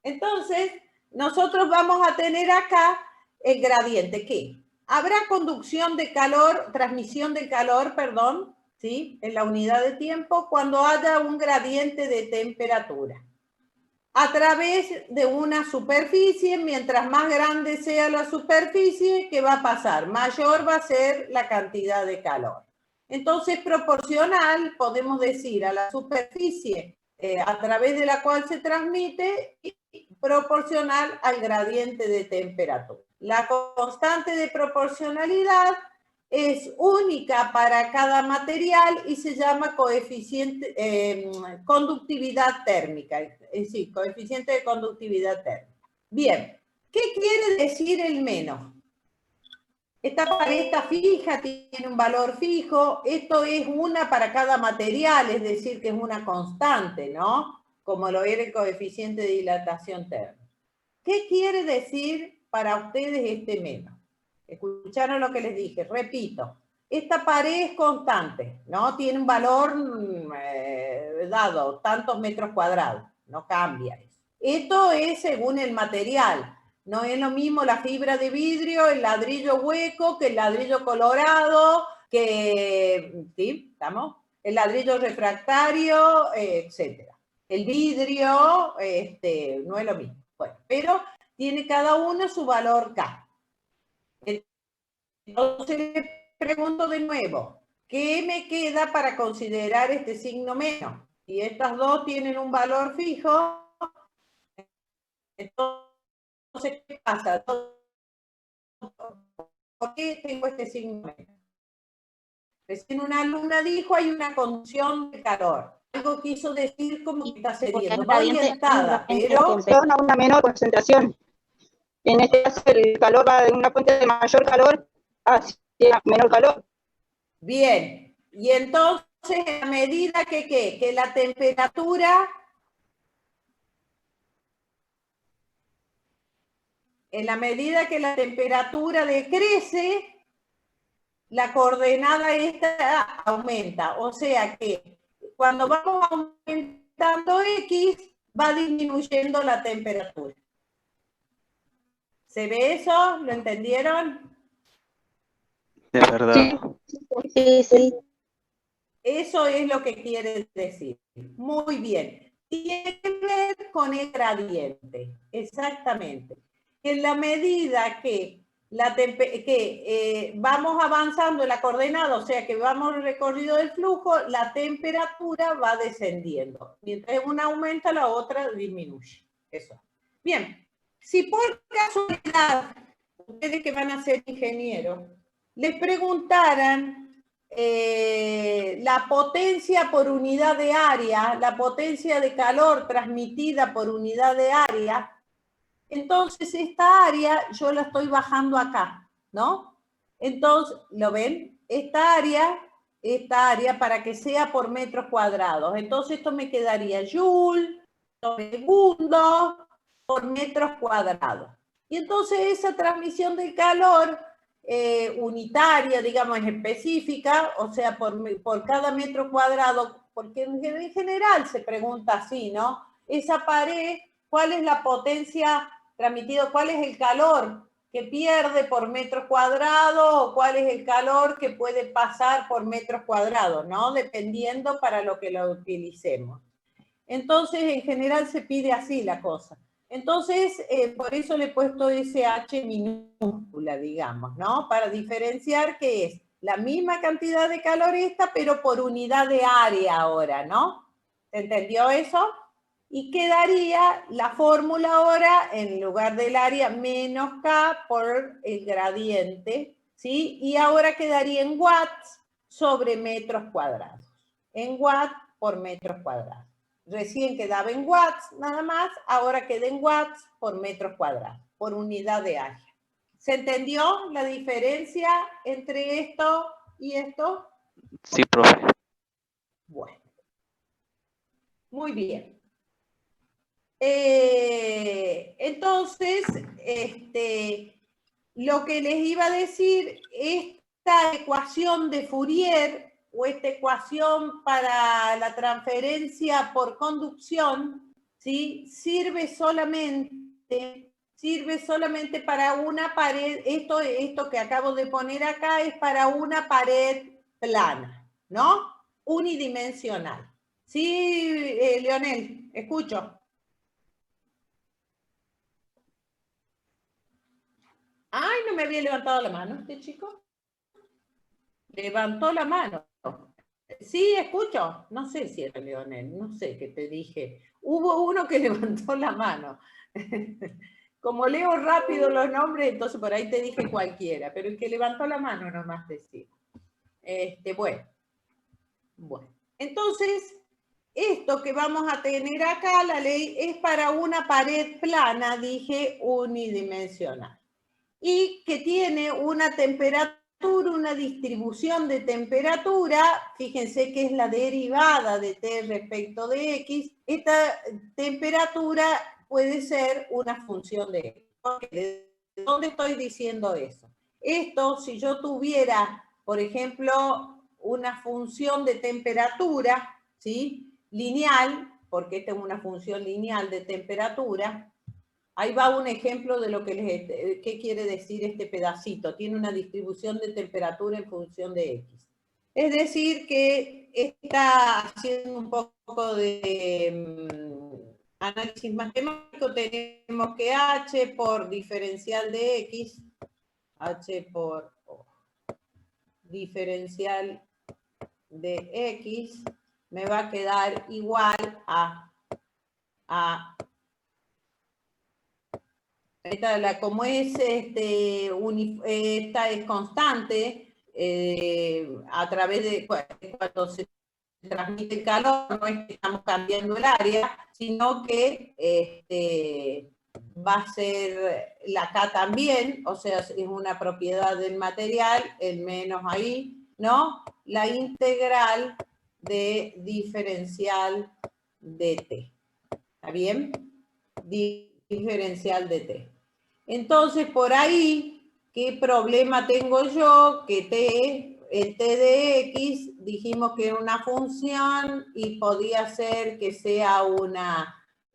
entonces nosotros vamos a tener acá el gradiente. ¿Qué? Habrá conducción de calor, transmisión de calor, perdón, ¿sí? En la unidad de tiempo cuando haya un gradiente de temperatura. A través de una superficie, mientras más grande sea la superficie, ¿qué va a pasar? Mayor va a ser la cantidad de calor. Entonces, proporcional, podemos decir, a la superficie a través de la cual se transmite, y proporcional al gradiente de temperatura. La constante de proporcionalidad es única para cada material y se llama coeficiente, conductividad térmica, es decir, coeficiente de conductividad térmica. Bien, ¿qué quiere decir el menos? Esta pared está fija, tiene un valor fijo, esto es una para cada material, es decir, que es una constante, ¿no? Como lo era el coeficiente de dilatación térmica. ¿Qué quiere decir para ustedes este menos? ¿Escucharon lo que les dije? Repito, esta pared es constante, ¿no? Tiene un valor dado, tantos metros cuadrados, no cambia eso. Esto es según el material. No es lo mismo la fibra de vidrio, el ladrillo hueco, que el ladrillo colorado, que, ¿sí? ¿Estamos? El ladrillo refractario, etc. El vidrio, no es lo mismo. Bueno, pero tiene cada uno su valor K. Entonces le pregunto de nuevo, ¿qué me queda para considerar este signo menos? Si estas dos tienen un valor fijo, entonces, ¿qué pasa? ¿Por qué tengo este signo menos? Recién una alumna dijo, hay una conducción de calor. Algo quiso decir como que está cediendo. Va orientada, pero... a una menor concentración. En este caso, el calor va de una fuente de mayor calor hacia menor calor. Bien. Y entonces, a medida que, ¿qué? Que la temperatura... En la medida que la temperatura decrece, la coordenada esta aumenta. O sea que cuando vamos aumentando X, va disminuyendo la temperatura. ¿Se ve eso? ¿Lo entendieron? De verdad. Sí. Eso es lo que quiere decir. Muy bien. Tiene que ver con el gradiente. Exactamente. En la medida que, vamos avanzando en la coordenada, o sea que vamos al recorrido del flujo, la temperatura va descendiendo. Mientras una aumenta, la otra disminuye. Eso. Bien. Si por casualidad, ustedes que van a ser ingenieros, les preguntaran la potencia por unidad de área, la potencia de calor transmitida por unidad de área, entonces esta área yo la estoy bajando acá, ¿no? Entonces, ¿lo ven? Esta área para que sea por metros cuadrados. Entonces esto me quedaría joule, segundo, por metros cuadrados. Y entonces esa transmisión del calor unitaria, digamos, específica, o sea, por cada metro cuadrado, porque en general se pregunta así, ¿no? Esa pared, ¿cuál es la potencia transmitida? ¿Cuál es el calor que pierde por metro cuadrado? ¿O cuál es el calor que puede pasar por metros cuadrados? ¿No? Dependiendo para lo que lo utilicemos. Entonces, en general se pide así la cosa. Entonces, por eso le he puesto ese H minúscula, digamos, ¿no? Para diferenciar que es la misma cantidad de calor esta, pero por unidad de área ahora, ¿no? ¿Se entendió eso? Y quedaría la fórmula ahora, en lugar del área, menos K por el gradiente, ¿sí? Y ahora quedaría en watts sobre metros cuadrados. En watts por metros cuadrados. Recién quedaba en watts nada más, ahora queda en watts por metros cuadrados, por unidad de área. ¿Se entendió la diferencia entre esto y esto? Sí, profe. Bueno. Muy bien. Entonces, lo que les iba a decir, esta ecuación de Fourier, o esta ecuación para la transferencia por conducción, ¿sí? sirve solamente para una pared. Esto que acabo de poner acá es para una pared plana, ¿no? Unidimensional. Sí, Leonel, escucho. Ay, no me había levantado la mano este chico. Levantó la mano. Sí, escucho. No sé si era Leonel, no sé qué te dije. Hubo uno que levantó la mano. como leo rápido los nombres, entonces por ahí te dije cualquiera, pero el que levantó la mano nomás decía. Bueno. Entonces, esto que vamos a tener acá, la ley, es para una pared plana, dije, unidimensional. Y que tiene una temperatura, una distribución de temperatura, fíjense que es la derivada de T respecto de X, esta temperatura puede ser una función de X. ¿De dónde estoy diciendo eso? Esto, si yo tuviera, por ejemplo, una función de temperatura, ¿sí? Lineal, porque esta es una función lineal de temperatura. Ahí va un ejemplo de lo que qué quiere decir este pedacito. Tiene una distribución de temperatura en función de X. Es decir, que está haciendo un poco de análisis matemático. Tenemos que H por diferencial de X, H por diferencial de X, me va a quedar igual a como es esta es constante a través de cuando se transmite el calor, no es que estamos cambiando el área, sino que va a ser la K también, o sea, es una propiedad del material, el menos ahí, ¿no? La integral de diferencial de T. ¿Está bien? Diferencial de T. Entonces, por ahí, ¿qué problema tengo yo? Que el T de X, dijimos que era una función y podía ser que sea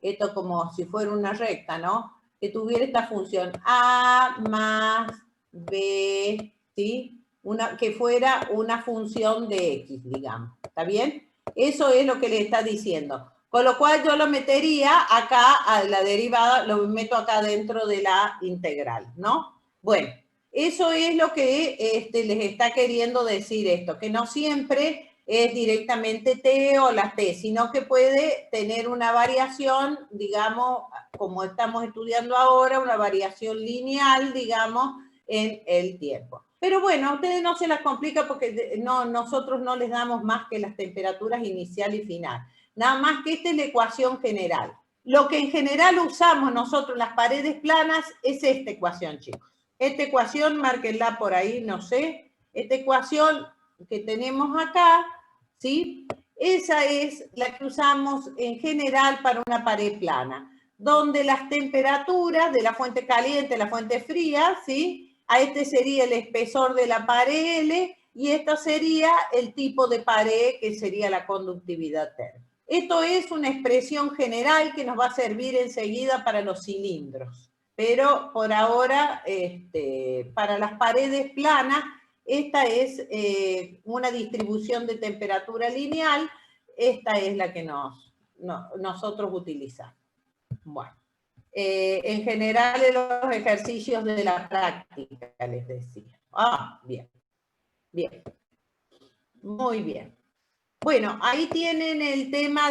esto como si fuera una recta, ¿no? Que tuviera esta función A más B, ¿sí? Que fuera una función de X, digamos. ¿Está bien? Eso es lo que le está diciendo. Con lo cual yo lo metería acá, a la derivada, lo meto acá dentro de la integral, ¿no? Bueno, eso es lo que les está queriendo decir esto, que no siempre es directamente T o la T, sino que puede tener una variación, digamos, como estamos estudiando ahora, una variación lineal, digamos, en el tiempo. Pero bueno, a ustedes no se las complica porque nosotros no les damos más que las temperaturas inicial y final. Nada más que esta es la ecuación general. Lo que en general usamos nosotros en las paredes planas es esta ecuación, chicos. Esta ecuación, márquenla por ahí, no sé. Esta ecuación que tenemos acá, ¿sí? Esa es la que usamos en general para una pared plana, donde las temperaturas de la fuente caliente, la fuente fría, ¿sí? A este sería el espesor de la pared L y esta sería el tipo de pared que sería la conductividad térmica. Esto es una expresión general que nos va a servir enseguida para los cilindros. Pero por ahora, para las paredes planas, esta es una distribución de temperatura lineal. Esta es la que nosotros utilizamos. Bueno, en general en los ejercicios de la práctica, les decía. Bien. Bien. Muy bien. Bueno, ahí tienen el tema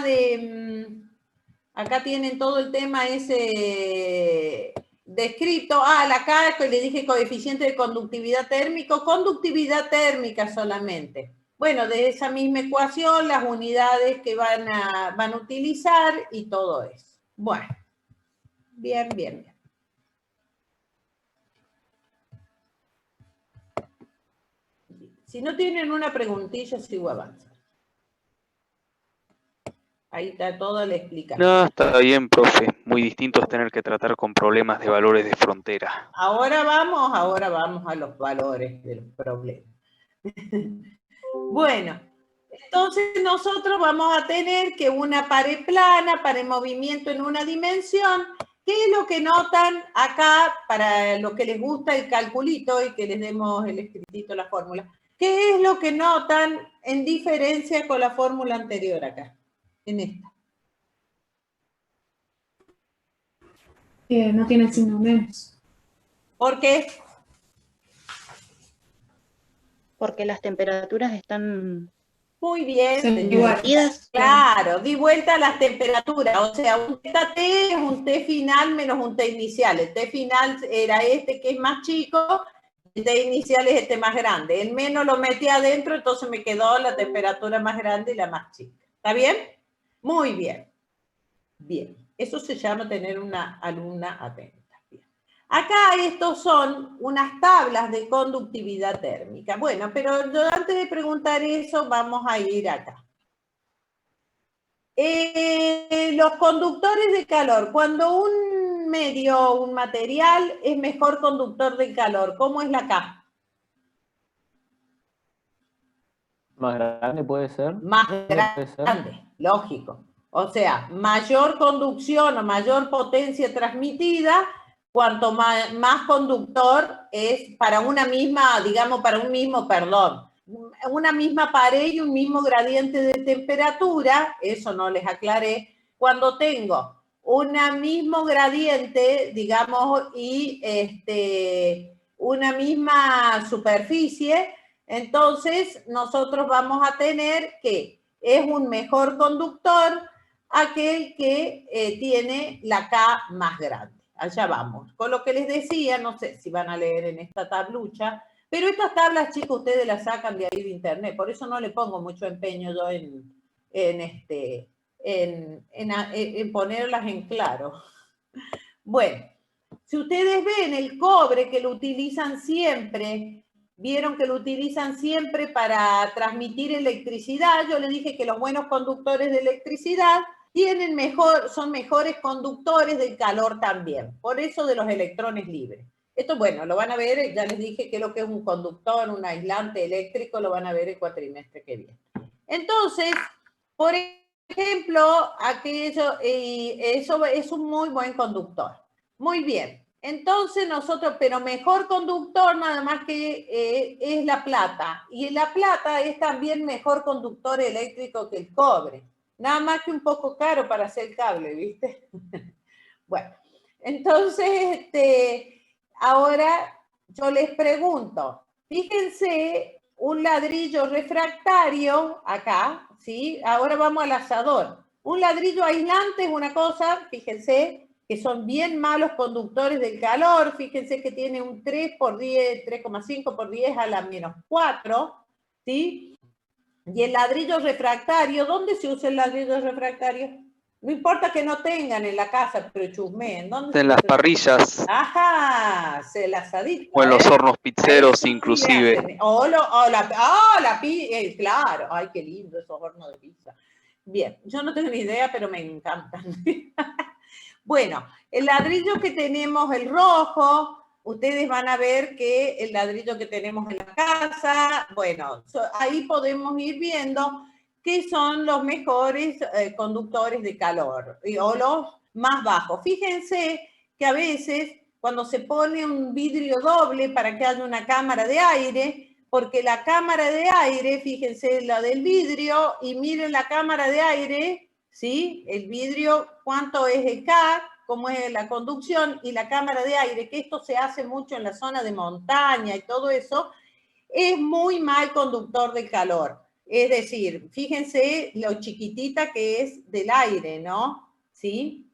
acá tienen todo el tema ese descrito. La K, que le dije coeficiente de conductividad térmico, conductividad térmica solamente. Bueno, de esa misma ecuación, las unidades que van a utilizar y todo eso. Bueno, bien, bien, bien. Si no tienen una preguntilla, sigo avanzando. Ahí está toda la explicación. No, está bien, profe. Muy distinto es tener que tratar con problemas de valores de frontera. Ahora vamos a los valores de los problemas. Bueno, entonces nosotros vamos a tener que una pared plana para el movimiento en una dimensión. ¿Qué es lo que notan acá para los que les gusta el calculito y que les demos el escritito, la fórmula? ¿Qué es lo que notan en diferencia con la fórmula anterior acá? En esta. No tiene signo menos. ¿Por qué? Porque las temperaturas están Muy bien, Son señor. iguales. Claro, di vuelta a las temperaturas, o sea, un θT es un T final menos un T inicial. El T final era este que es más chico, el T inicial es este más grande. El menos lo metí adentro, entonces me quedó la temperatura más grande y la más chica. ¿Está bien? Muy bien. Bien, eso se llama tener una alumna atenta. Bien. Acá estos son unas tablas de conductividad térmica. Bueno, pero yo antes de preguntar eso, vamos a ir acá. Los conductores de calor. Cuando un medio, un material, es mejor conductor de calor, ¿cómo es la K? Más grande puede ser. Más Puede ser. grande, lógico. O sea, mayor conducción o mayor potencia transmitida, cuanto más conductor es para una misma, digamos, para un mismo, perdón, una misma pared y un mismo gradiente de temperatura, eso no les aclaré, cuando tengo un mismo gradiente, digamos, y una misma superficie, entonces nosotros vamos a tener que es un mejor conductor aquel que tiene la K más grande. Allá vamos. Con lo que les decía, no sé si van a leer en esta tablucha, pero estas tablas, chicos, ustedes las sacan de ahí de internet, por eso no le pongo mucho empeño yo en ponerlas en claro. Bueno, si ustedes ven el cobre que lo utilizan siempre, vieron que lo utilizan siempre para transmitir electricidad, yo les dije que los buenos conductores de electricidad son mejores conductores del calor también, por eso de los electrones libres. Esto, bueno, lo van a ver, ya les dije que lo que es un conductor, un aislante eléctrico, lo van a ver el cuatrimestre que viene. Entonces, por ejemplo, eso es un muy buen conductor. Muy bien. Entonces nosotros, pero mejor conductor nada más que es la plata. Y la plata es también mejor conductor eléctrico que el cobre. Nada más que un poco caro para hacer el cable, ¿viste? Bueno, entonces, ahora yo les pregunto, fíjense un ladrillo refractario acá, ¿sí? Ahora vamos al asador. Un ladrillo aislante es una cosa, fíjense, que son bien malos conductores del calor, fíjense que tiene un 3 por 10, 3,5 por 10 a la menos 4, ¿sí? Y el ladrillo refractario, ¿dónde se usa el ladrillo refractario? No importa que no tengan en la casa, pero chusmeen. ¿Dónde En las parrillas. Ajá, el asadito. O en los hornos pizzeros, inclusive. Claro. Ay, qué lindo esos hornos de pizza. Bien, yo no tengo ni idea, pero me encantan. Bueno, el ladrillo que tenemos, el rojo, ustedes van a ver que el ladrillo que tenemos en la casa, bueno, ahí podemos ir viendo que son los mejores conductores de calor o los más bajos. Fíjense que a veces cuando se pone un vidrio doble para que haya una cámara de aire, porque la cámara de aire, fíjense la del vidrio y miren la cámara de aire, ¿sí? El vidrio, ¿cuánto es el K? ¿Cómo es la conducción? Y la cámara de aire, que esto se hace mucho en la zona de montaña y todo eso, es muy mal conductor de calor. Es decir, fíjense lo chiquitita que es del aire, ¿no? ¿Sí?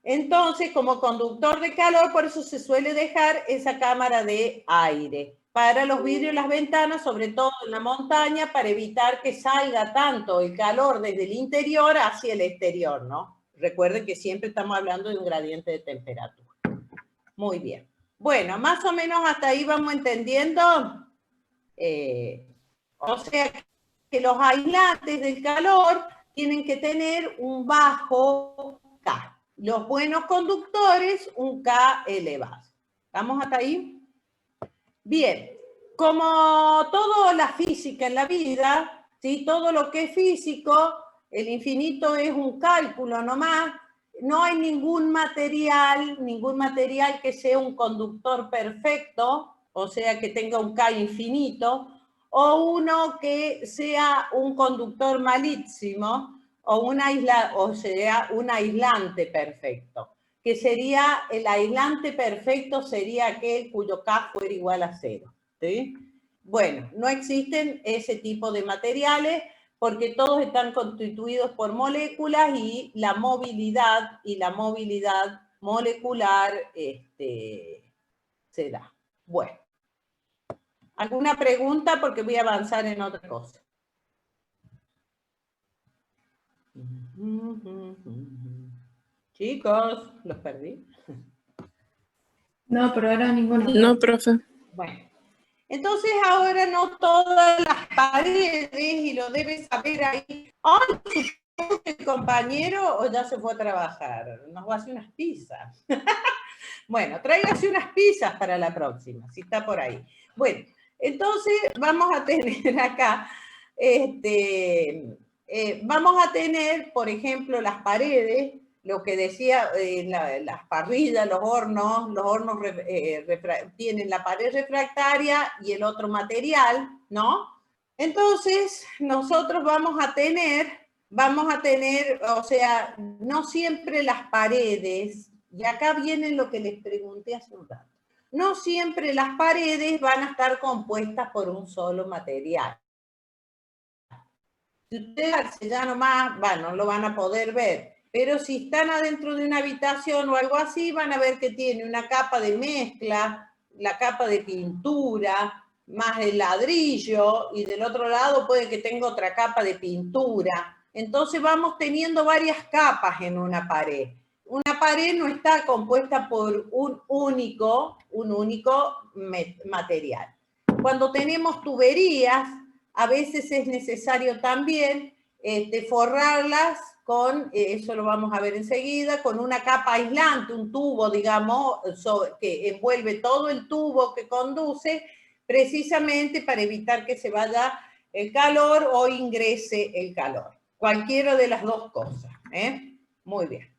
Entonces, como conductor de calor, por eso se suele dejar esa cámara de aire. Para los vidrios y las ventanas, sobre todo en la montaña, para evitar que salga tanto el calor desde el interior hacia el exterior, ¿no? Recuerden que siempre estamos hablando de un gradiente de temperatura. Muy bien. Bueno, más o menos hasta ahí vamos entendiendo. O sea que los aislantes del calor tienen que tener un bajo K. Los buenos conductores, un K elevado. ¿Estamos hasta ahí? Bien, como toda la física en la vida, ¿sí? Todo lo que es físico, el infinito es un cálculo nomás, no hay ningún material que sea un conductor perfecto, o sea, que tenga un K infinito, o uno que sea un conductor malísimo, o sea, un aislante perfecto. Que sería, el aislante perfecto sería aquel cuyo K fuera igual a 0. ¿Sí? Bueno, no existen ese tipo de materiales porque todos están constituidos por moléculas y la movilidad molecular se da. Bueno, ¿alguna pregunta? Porque voy a avanzar en otra cosa. Chicos, ¿los perdí? No, pero ahora ninguna. No, profe. Bueno, entonces ahora no todas las paredes, y lo debes saber ahí. ¡Ay, el compañero o ya se fue a trabajar! Nos va a hacer unas pizzas. Bueno, tráigase unas pizzas para la próxima, si está por ahí. Bueno, entonces vamos a tener acá, vamos a tener, por ejemplo, las paredes, lo que decía, las parrillas, los hornos tienen la pared refractaria y el otro material, ¿no? Entonces, nosotros vamos a tener, o sea, no siempre las paredes, y acá viene lo que les pregunté hace un rato, no siempre las paredes van a estar compuestas por un solo material. Si ustedes ya nomás, bueno, lo van a poder ver, pero si están adentro de una habitación o algo así, van a ver que tiene una capa de mezcla, la capa de pintura, más el ladrillo, y del otro lado puede que tenga otra capa de pintura. Entonces vamos teniendo varias capas en una pared. Una pared no está compuesta por un único material. Cuando tenemos tuberías, a veces es necesario también forrarlas con, eso lo vamos a ver enseguida, con una capa aislante, un tubo, digamos, que envuelve todo el tubo que conduce, precisamente para evitar que se vaya el calor o ingrese el calor. Cualquiera de las dos cosas. Muy bien.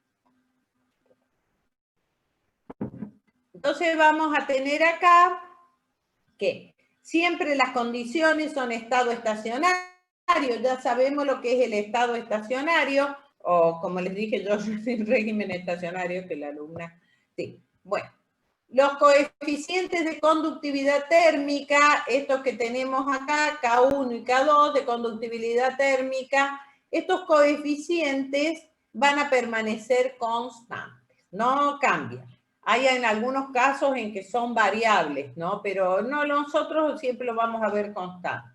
Entonces vamos a tener acá que siempre las condiciones son estado estacionario. Ya sabemos lo que es el estado estacionario, o como les dije yo, el régimen estacionario, que la alumna... Sí, bueno. Los coeficientes de conductividad térmica, estos que tenemos acá, K1 y K2 de conductividad térmica, estos coeficientes van a permanecer constantes, no cambian. Hay en algunos casos en que son variables, ¿no? Pero no, nosotros siempre lo vamos a ver constante.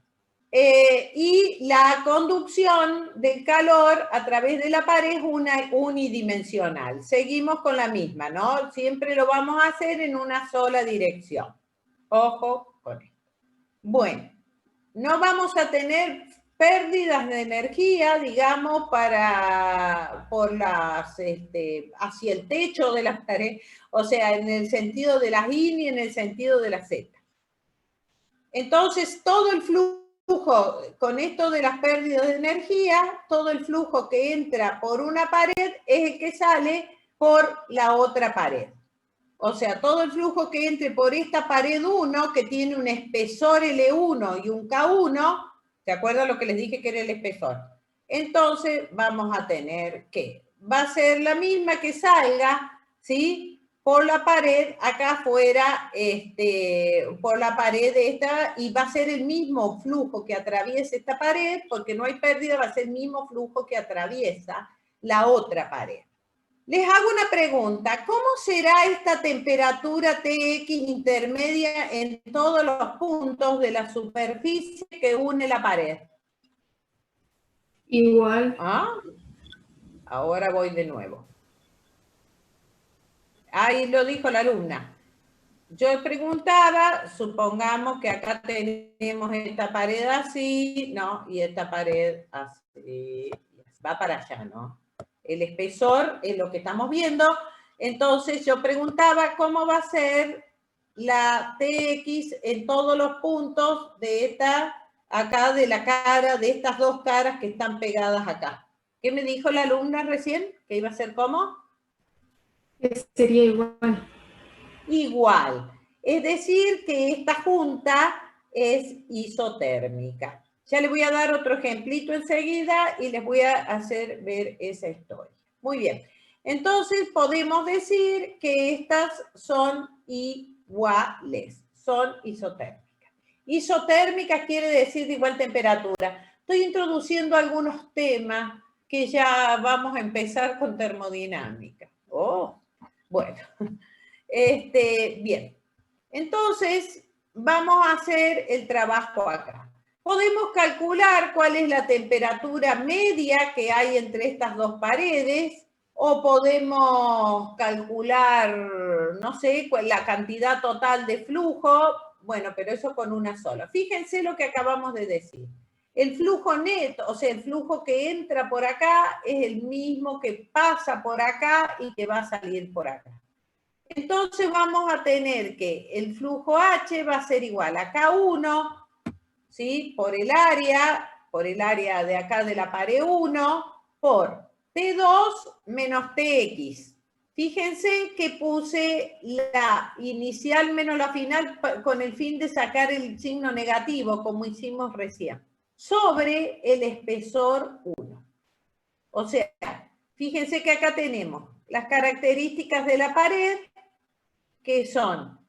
Y la conducción del calor a través de la pared es unidimensional. Seguimos con la misma, ¿no? Siempre lo vamos a hacer en una sola dirección. Ojo con esto. Bueno, no vamos a tener pérdidas de energía, digamos, hacia el techo de la pared, o sea, en el sentido de las I y en el sentido de la Z. Entonces, todo el flujo, con esto de las pérdidas de energía, todo el flujo que entra por una pared es el que sale por la otra pared. O sea, todo el flujo que entre por esta pared 1, que tiene un espesor L1 y un K1, ¿se acuerdan lo que les dije que era el espesor? Entonces, vamos a tener que va a ser la misma que salga, ¿sí?, por la pared acá afuera, por la pared esta, y va a ser el mismo flujo que atraviesa esta pared, porque no hay pérdida, va a ser el mismo flujo que atraviesa la otra pared. Les hago una pregunta, ¿cómo será esta temperatura TX intermedia en todos los puntos de la superficie que une la pared? Igual. ¿Ah? Ahora voy de nuevo. Ahí lo dijo la alumna. Yo preguntaba, supongamos que acá tenemos esta pared así, ¿no? Y esta pared así, va para allá, ¿no? El espesor es lo que estamos viendo. Entonces yo preguntaba cómo va a ser la TX en todos los puntos de esta, acá de la cara, de estas dos caras que están pegadas acá. ¿Qué me dijo la alumna recién? ¿Que iba a ser cómo? Sería igual. Igual. Es decir, que esta junta es isotérmica. Ya les voy a dar otro ejemplito enseguida y les voy a hacer ver esa historia. Muy bien. Entonces, podemos decir que estas son iguales, son isotérmicas. Isotérmicas quiere decir de igual temperatura. Estoy introduciendo algunos temas que ya vamos a empezar con termodinámica. Oh, bueno. Bien. Entonces, vamos a hacer el trabajo acá. Podemos calcular cuál es la temperatura media que hay entre estas dos paredes, o podemos calcular, no sé, la cantidad total de flujo. Bueno, pero eso con una sola. Fíjense lo que acabamos de decir. El flujo neto, o sea, el flujo que entra por acá es el mismo que pasa por acá y que va a salir por acá. Entonces vamos a tener que el flujo H va a ser igual a K1, ¿sí? Por el área de acá de la pared 1, por T2 menos TX. Fíjense que puse la inicial menos la final con el fin de sacar el signo negativo, como hicimos recién, sobre el espesor 1. O sea, fíjense que acá tenemos las características de la pared, que son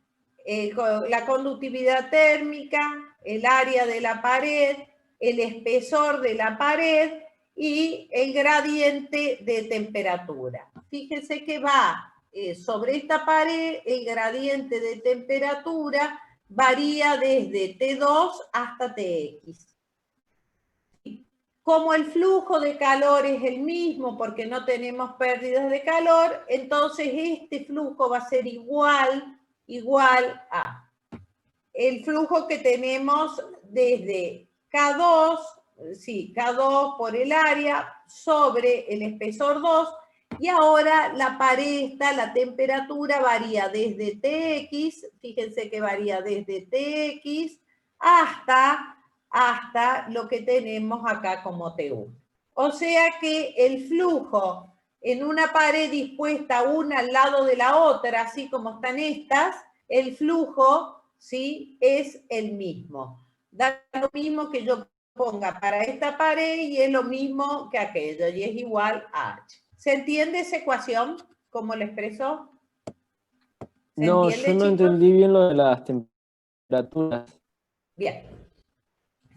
la conductividad térmica, el área de la pared, el espesor de la pared y el gradiente de temperatura. Fíjense que va sobre esta pared, el gradiente de temperatura varía desde T2 hasta TX. Como el flujo de calor es el mismo porque no tenemos pérdidas de calor, entonces este flujo va a ser igual a el flujo que tenemos desde K2, sí, K2 por el área sobre el espesor 2, y ahora la pared está, la temperatura varía desde TX, fíjense que varía desde TX hasta lo que tenemos acá como T1. O sea que el flujo en una pared dispuesta una al lado de la otra, así como están estas, el flujo, ¿sí?, es el mismo. Da lo mismo que yo ponga para esta pared y es lo mismo que aquello, y es igual a H. ¿Se entiende esa ecuación? ¿Cómo la expresó? No, yo no entendí bien lo de las temperaturas. Bien.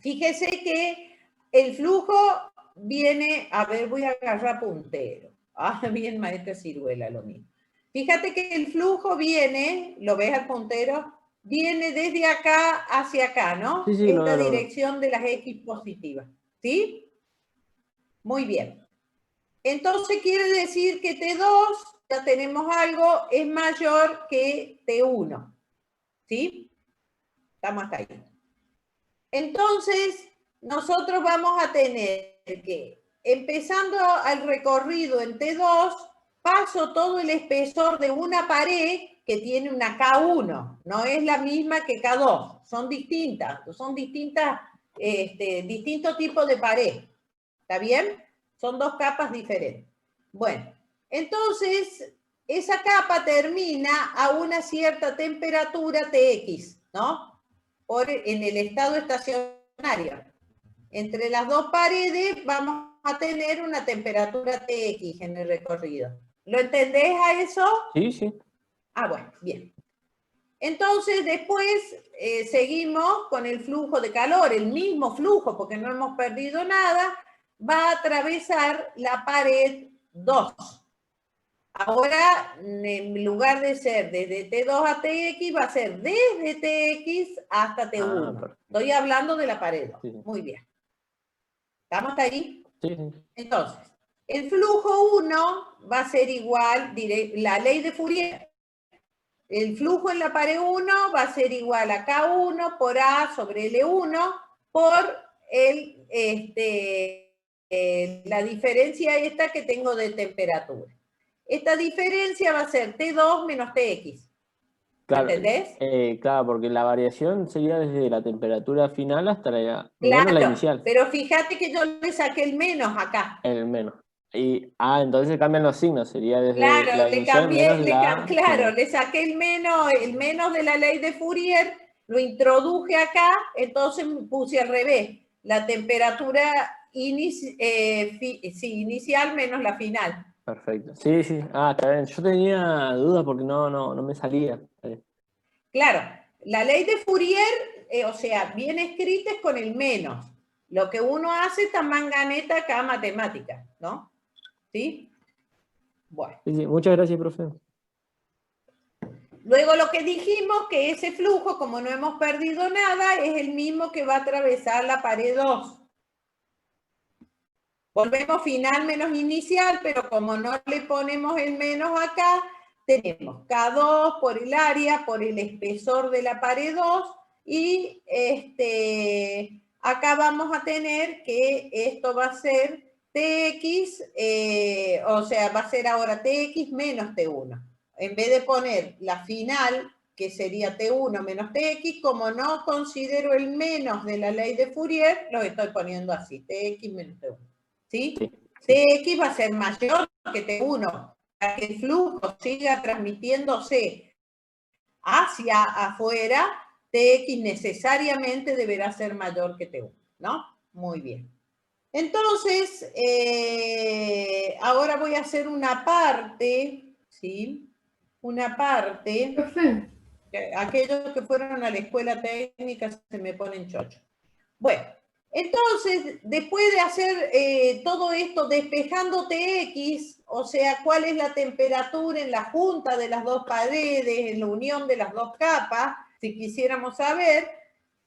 Fíjese que el flujo viene, a ver, voy a agarrar puntero. Ah, bien, maestra Ciruela, lo mismo. Fíjate que el flujo viene, ¿lo ves al puntero? Viene desde acá hacia acá, ¿no? Sí, Esta dirección de las X positivas. ¿Sí? Muy bien. Entonces quiere decir que T2, ya tenemos algo, es mayor que T1. ¿Sí? Estamos hasta ahí. Entonces, nosotros vamos a tener que, empezando al recorrido en T2, paso todo el espesor de una pared que tiene una K1, no es la misma que K2, son distintas, distintos tipos de pared, ¿está bien? Son dos capas diferentes. Bueno, entonces, esa capa termina a una cierta temperatura TX, ¿no? En el estado estacionario. Entre las dos paredes vamos a tener una temperatura TX en el recorrido. ¿Lo entendés a eso? Sí, sí. Ah, bueno, bien. Entonces, después seguimos con el flujo de calor, el mismo flujo, porque no hemos perdido nada, va a atravesar la pared 2. Ahora, en lugar de ser desde T2 a TX, va a ser desde TX hasta T1. Estoy hablando de la pared 2. Sí. Muy bien. ¿Estamos hasta ahí? Sí. Entonces, el flujo 1 va a ser igual, la ley de Fourier. El flujo en la pared 1 va a ser igual a K1 por A sobre L1 por la diferencia esta que tengo de temperatura. Esta diferencia va a ser T2 menos TX. Claro, ¿entendés? Claro, porque la variación sería desde la temperatura final hasta la inicial. Pero fíjate que yo le saqué el menos acá. El menos. Entonces cambian los signos, sería desde la inicial menos le saqué el menos de la ley de Fourier, lo introduje acá, entonces puse al revés, la temperatura inicial menos la final. Perfecto. Sí. Está bien. Yo tenía dudas porque no me salía. Claro, la ley de Fourier o sea, bien escrita es con el menos. Lo que uno hace está manganeta acá matemática, ¿no? ¿Sí? Bueno. Sí, muchas gracias, profe. Luego lo que dijimos, que ese flujo, como no hemos perdido nada, es el mismo que va a atravesar la pared 2. Volvemos final menos inicial, pero como no le ponemos el menos acá, tenemos K2 por el área, por el espesor de la pared 2, y acá vamos a tener que esto va a ser Tx, o sea, va a ser ahora Tx menos T1. En vez de poner la final, que sería T1 menos Tx, como no considero el menos de la ley de Fourier, lo estoy poniendo así, Tx menos T1. ¿Sí? Tx va a ser mayor que T1, para que el flujo siga transmitiéndose hacia afuera, Tx necesariamente deberá ser mayor que T1, ¿no? Muy bien. Entonces, ahora voy a hacer una parte, ¿sí? Una parte. Profe. Aquellos que fueron a la escuela técnica se me ponen chocho. Bueno, entonces, después de hacer todo esto, despejando Tx, o sea, cuál es la temperatura en la junta de las dos paredes, en la unión de las dos capas, si quisiéramos saber,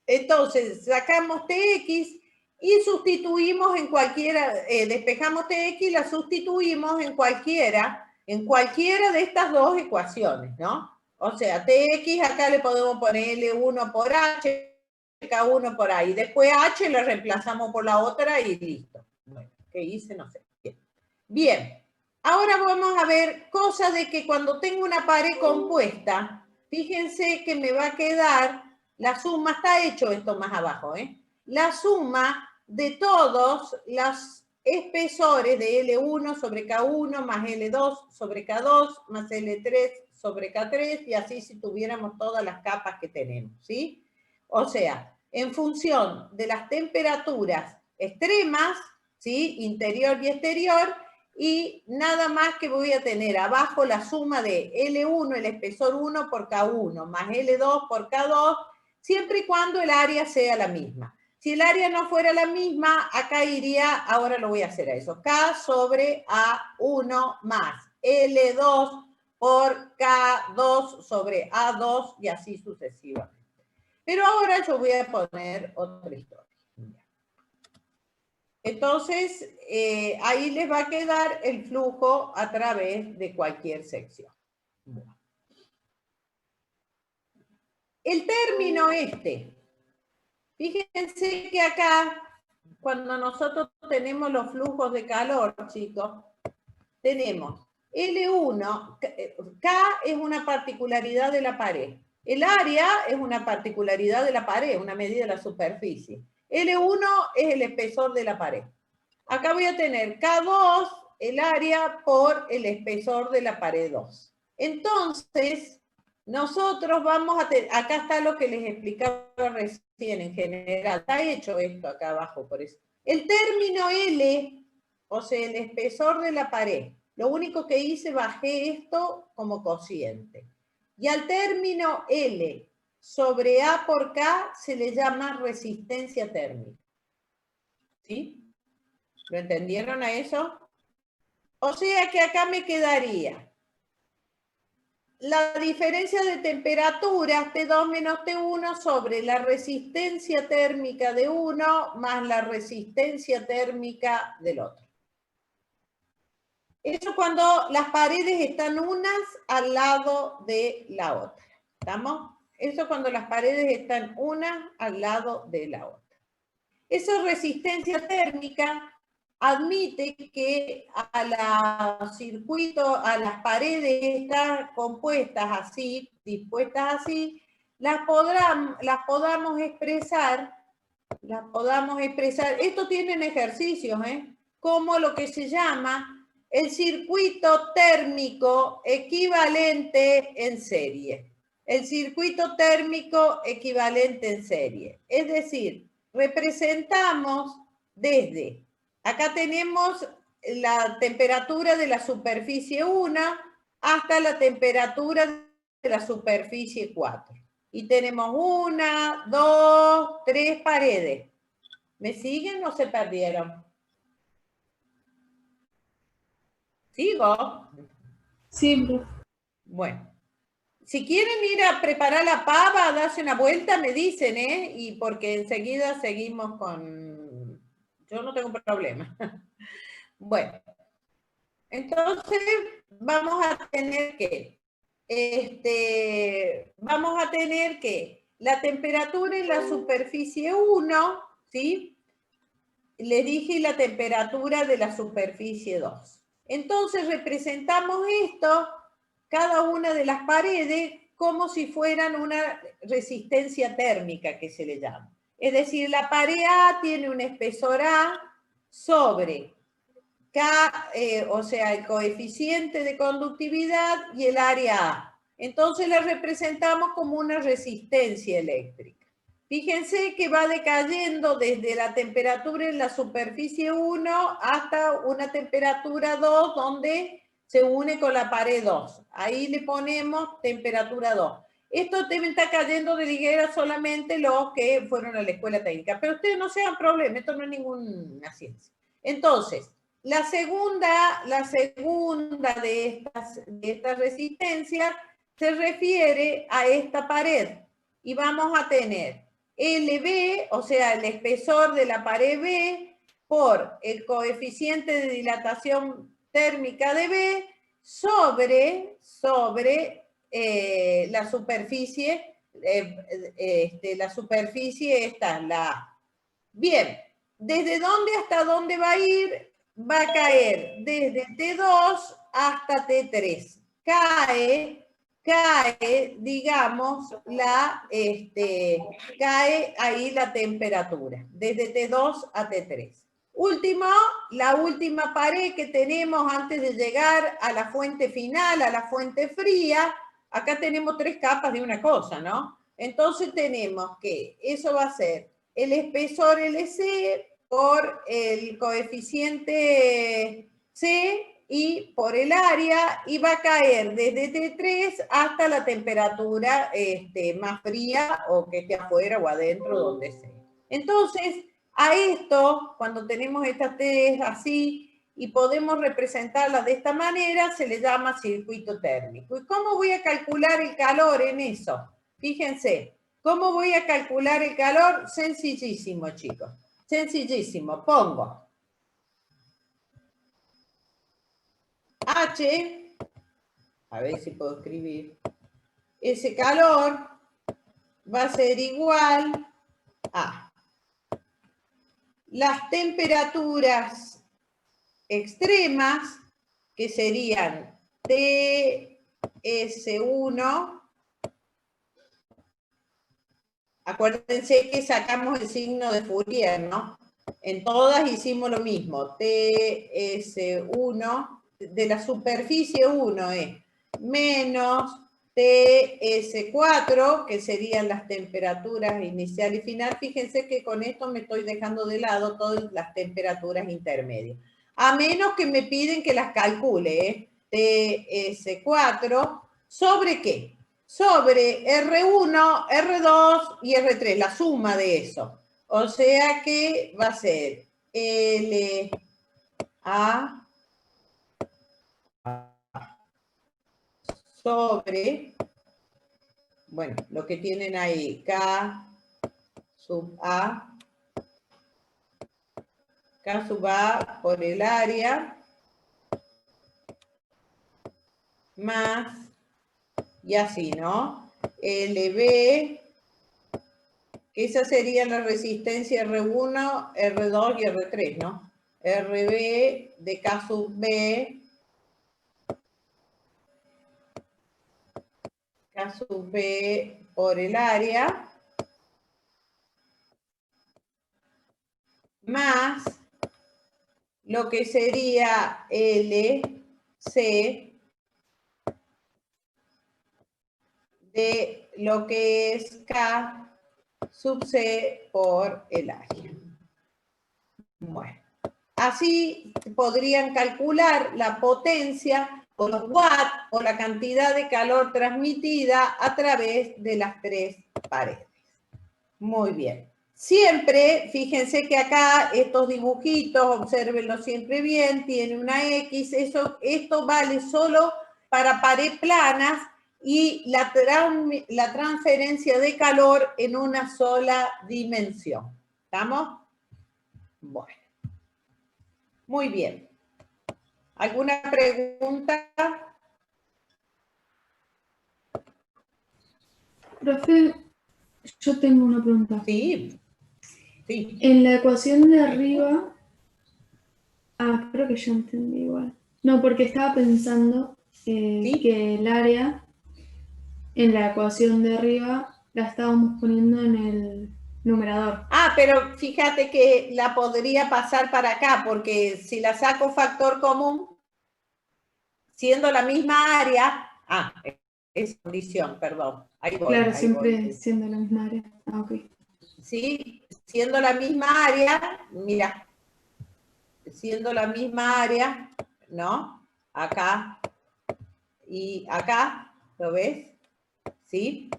entonces sacamos Tx y sustituimos en cualquiera, despejamos Tx y la sustituimos en cualquiera de estas dos ecuaciones, ¿no? O sea, Tx acá le podemos poner L1 por H, K1 por ahí. Después H lo reemplazamos por la otra y listo. Bueno, ¿qué hice? No sé. Bien. Ahora vamos a ver cosas de que cuando tengo una pared compuesta, fíjense que me va a quedar, la suma, está hecho esto más abajo, ¿eh? La suma de todos los espesores de L1 sobre K1 más L2 sobre K2 más L3 sobre K3 y así si tuviéramos todas las capas que tenemos, ¿sí? O sea, en función de las temperaturas extremas, ¿sí? Interior y exterior, y nada más que voy a tener abajo la suma de L1, el espesor 1 por K1, más L2 por K2, siempre y cuando el área sea la misma. Si el área no fuera la misma, acá iría, ahora lo voy a hacer a eso, K sobre A1 más L2 por K2 sobre A2 y así sucesivamente. Pero ahora yo voy a poner otra historia. Entonces, ahí les va a quedar el flujo a través de cualquier sección. El término fíjense que acá, cuando nosotros tenemos los flujos de calor, chicos, tenemos L1, K es una particularidad de la pared. El área es una particularidad de la pared, una medida de la superficie. L1 es el espesor de la pared. Acá voy a tener K2, el área, por el espesor de la pared 2. Entonces, nosotros vamos a tener, acá está lo que les explicaba recién en general. Está hecho esto acá abajo, por eso. El término L, o sea, el espesor de la pared, lo único que hice, bajé esto como cociente. Y al término L sobre A por K se le llama resistencia térmica. ¿Sí? ¿Lo entendieron a eso? O sea que acá me quedaría la diferencia de temperaturas T2 menos T1 sobre la resistencia térmica de uno más la resistencia térmica del otro. Eso cuando las paredes están unas al lado de la otra. ¿Estamos? Eso cuando las paredes están unas al lado de la otra. Esa resistencia térmica admite que a los circuitos, a las paredes estas compuestas así, dispuestas así, las podamos expresar. Esto tienen ejercicios, como lo que se llama el circuito térmico equivalente en serie. El circuito térmico equivalente en serie. Es decir, representamos desde, acá tenemos la temperatura de la superficie 1 hasta la temperatura de la superficie 4. Y tenemos 1, 2, 3 paredes. ¿Me siguen o se perdieron? ¿Sigo? Sí, Bueno. Si quieren ir a preparar la pava, a darse una vuelta, me dicen, ¿eh? Y porque enseguida seguimos con... Yo no tengo problema. Bueno. Entonces, vamos a tener que la temperatura en la superficie 1, ¿sí? Le dije la temperatura de la superficie 2. Entonces, representamos esto, cada una de las paredes, como si fueran una resistencia térmica, que se le llama. Es decir, la pared A tiene un espesor A sobre K, o sea, el coeficiente de conductividad y el área A. Entonces la representamos como una resistencia eléctrica. Fíjense que va decayendo desde la temperatura en la superficie 1 hasta una temperatura 2 donde se une con la pared 2. Ahí le ponemos temperatura 2. Esto debe estar cayendo de liguera solamente los que fueron a la escuela técnica. Pero ustedes no se hagan problema, esto no es ninguna ciencia. Entonces, la segunda de estas resistencias se refiere a esta pared. Y vamos a tener LB, o sea, el espesor de la pared B, por el coeficiente de dilatación térmica de B, sobre la superficie, la superficie esta, la A. Bien, ¿desde dónde hasta dónde va a ir? Va a caer desde T2 hasta T3. Cae, digamos, cae ahí la temperatura, desde T2 a T3. La última pared que tenemos antes de llegar a la fuente final, a la fuente fría, acá tenemos 3 capas de una cosa, ¿no? Entonces tenemos que eso va a ser el espesor LC por el coeficiente C y por el área, y va a caer desde T3 hasta la temperatura más fría, o que esté afuera o adentro, donde sea. Entonces, a esto, cuando tenemos estas T así, y podemos representarlas de esta manera, se le llama circuito térmico. ¿Y cómo voy a calcular el calor en eso? Fíjense, ¿cómo voy a calcular el calor? Sencillísimo, chicos. Sencillísimo. Pongo H, a ver si puedo escribir, ese calor va a ser igual a las temperaturas extremas, que serían TS1. Acuérdense que sacamos el signo de Fourier, ¿no? En todas hicimos lo mismo. TS1 de la superficie 1 es menos TS4, que serían las temperaturas inicial y final. Fíjense que con esto me estoy dejando de lado todas las temperaturas intermedias. A menos que me piden que las calcule, TS4, ¿sobre qué? Sobre R1, R2 y R3, la suma de eso. O sea que va a ser LA sobre, bueno, lo que tienen ahí, K sub A por el área, más, y así, ¿no? LB, que esa sería la resistencia R1, R2 y R3, ¿no? RB de K sub B, K sub B por el área, más lo que sería LC de lo que es K sub C por el área. Bueno, así podrían calcular la potencia o los watts o la cantidad de calor transmitida a través de las tres paredes. Muy bien. Siempre, fíjense que acá estos dibujitos, obsérvenlo siempre bien, tiene una X, esto vale solo para pared planas y la transferencia de calor en una sola dimensión. ¿Estamos? Bueno. Muy bien. ¿Alguna pregunta? Profe, yo tengo una pregunta. Sí. Sí. En la ecuación de arriba... Ah, creo que ya entendí igual. No, porque estaba pensando que el área en la ecuación de arriba la estábamos poniendo en el numerador. Ah, pero fíjate que la podría pasar para acá, porque si la saco factor común, siendo la misma área... Ah, es condición, perdón. Ahí voy. Claro, ahí siempre voy. siendo la misma área. Ah, ok. Sí, siendo la misma área, mira, siendo la misma área, ¿no? Acá y acá, ¿lo ves? ¿Sí?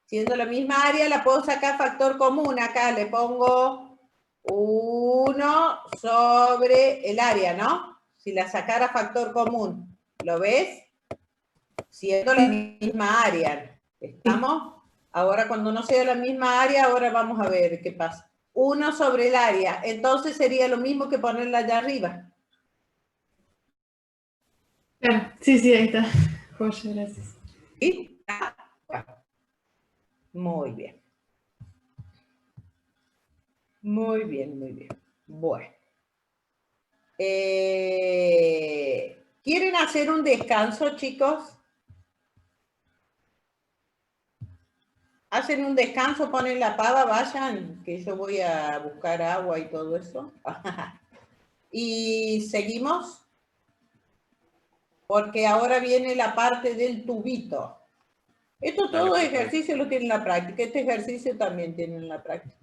Siendo la misma área, la puedo sacar factor común. Acá le pongo 1 sobre el área, ¿no? Si la sacara factor común, ¿lo ves? Siendo la misma área. ¿Estamos? Ahora, cuando no sea la misma área, ahora vamos a ver qué pasa. 1 sobre el área. Entonces sería lo mismo que ponerla allá arriba. Claro, sí, ahí está. Joya, gracias. ¿Sí? Ah, bueno. Muy bien. Muy bien, muy bien. Bueno. ¿Quieren hacer un descanso, chicos? Hacen un descanso, ponen la pava, vayan, que yo voy a buscar agua y todo eso. Y seguimos, porque ahora viene la parte del tubito. Esto todo ejercicio lo tiene en la práctica, este ejercicio también tiene en la práctica.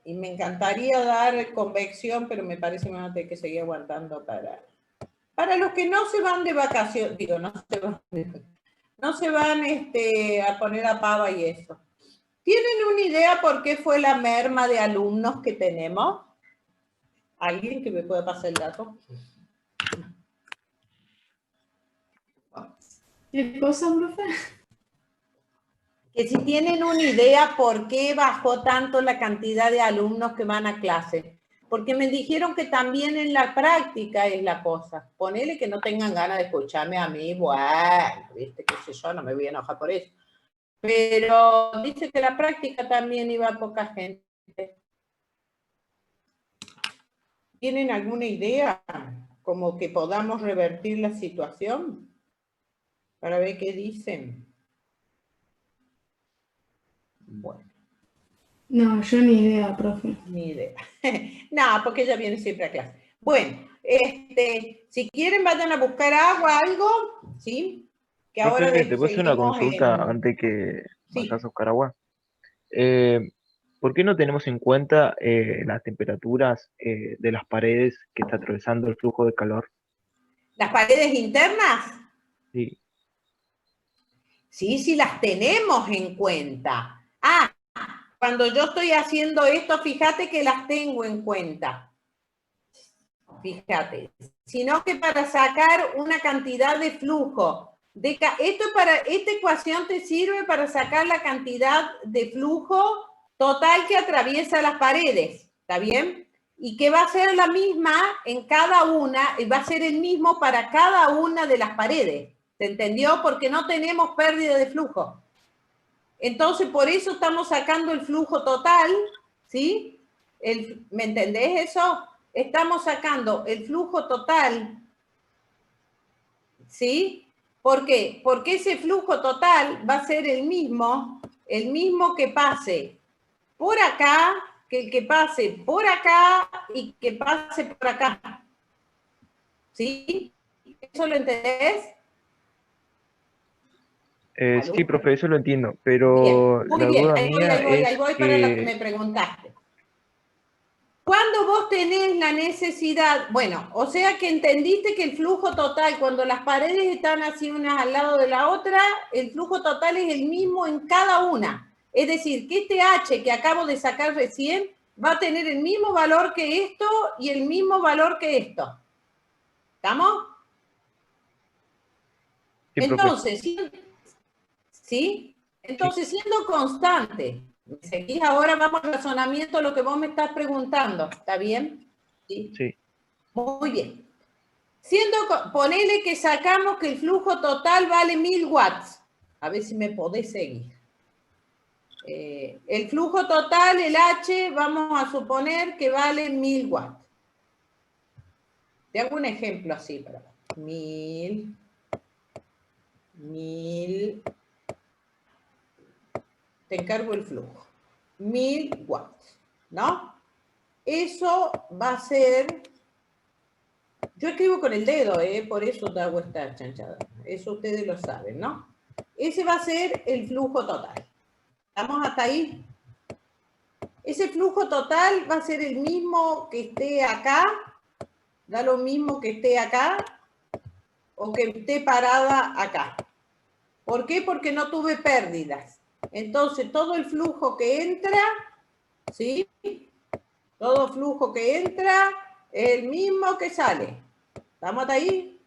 Y me encantaría dar convección, pero me parece que me van a tener que seguir aguantando para los que no se van de vacaciones, digo, no se van a poner a pava y eso. ¿Tienen una idea por qué fue la merma de alumnos que tenemos? ¿Alguien que me pueda pasar el dato? ¿Qué cosa, profe? Que si tienen una idea por qué bajó tanto la cantidad de alumnos que van a clase. Porque me dijeron que también en la práctica es la cosa. Ponele que no tengan ganas de escucharme a mí, bueno, viste, qué sé yo, no me voy a enojar por eso. Pero dice que la práctica también iba poca gente. ¿Tienen alguna idea? Como que podamos revertir la situación. Para ver qué dicen. Bueno. No, yo ni idea, profe. Ni idea. No, porque ella viene siempre a clase. Bueno, si quieren vayan a buscar agua, algo, ¿sí? Que Profe, ahora ¿te puedo hacer una seguimos consulta en... antes que Sí. vayas a buscar agua? ¿Por qué no tenemos en cuenta las temperaturas de las paredes que está atravesando el flujo de calor? ¿Las paredes internas? Sí. Sí, las tenemos en cuenta. Ah, cuando yo estoy haciendo esto, fíjate que las tengo en cuenta. Fíjate. Sino que para sacar una cantidad de flujo. Esta ecuación te sirve para sacar la cantidad de flujo total que atraviesa las paredes. ¿Está bien? Y que va a ser la misma en cada una, va a ser el mismo para cada una de las paredes. ¿Se entendió? Porque no tenemos pérdida de flujo. Entonces, por eso estamos sacando el flujo total, ¿sí? ¿Me entendés eso? Estamos sacando el flujo total, ¿sí? ¿Por qué? Porque ese flujo total va a ser el mismo que pase por acá, que el que pase por acá y que pase por acá. ¿Sí? ¿Eso lo entendés? Sí, profe, eso lo entiendo, pero bien, muy la bien. duda Ahí mía voy es para lo que que... me preguntaste. Cuando vos tenés la necesidad, bueno, o sea que entendiste que el flujo total, cuando las paredes están así unas al lado de la otra, el flujo total es el mismo en cada una. Es decir, que este H que acabo de sacar recién va a tener el mismo valor que esto y el mismo valor que esto. ¿Estamos? Sí, Entonces, ¿sí? Entonces, siendo constante, ¿me seguís? Ahora vamos al razonamiento, lo que vos me estás preguntando, ¿está bien? Sí. Muy bien. Ponele que sacamos que el flujo total vale 1000 watts. A ver si me podés seguir. El flujo total, el H, vamos a suponer que vale 1000 watts. Te hago un ejemplo así. 1000. Te encargo el flujo. 1000 watts, ¿no? Eso va a ser... Yo escribo con el dedo, por eso te hago esta chanchada. Eso ustedes lo saben, ¿no? Ese va a ser el flujo total. ¿Estamos hasta ahí? Ese flujo total va a ser el mismo que esté acá. Da lo mismo que esté acá o que esté parada acá. ¿Por qué? Porque no tuve pérdidas. Entonces, todo el flujo que entra, ¿sí? Todo flujo que entra es el mismo que sale. ¿Estamos hasta ahí?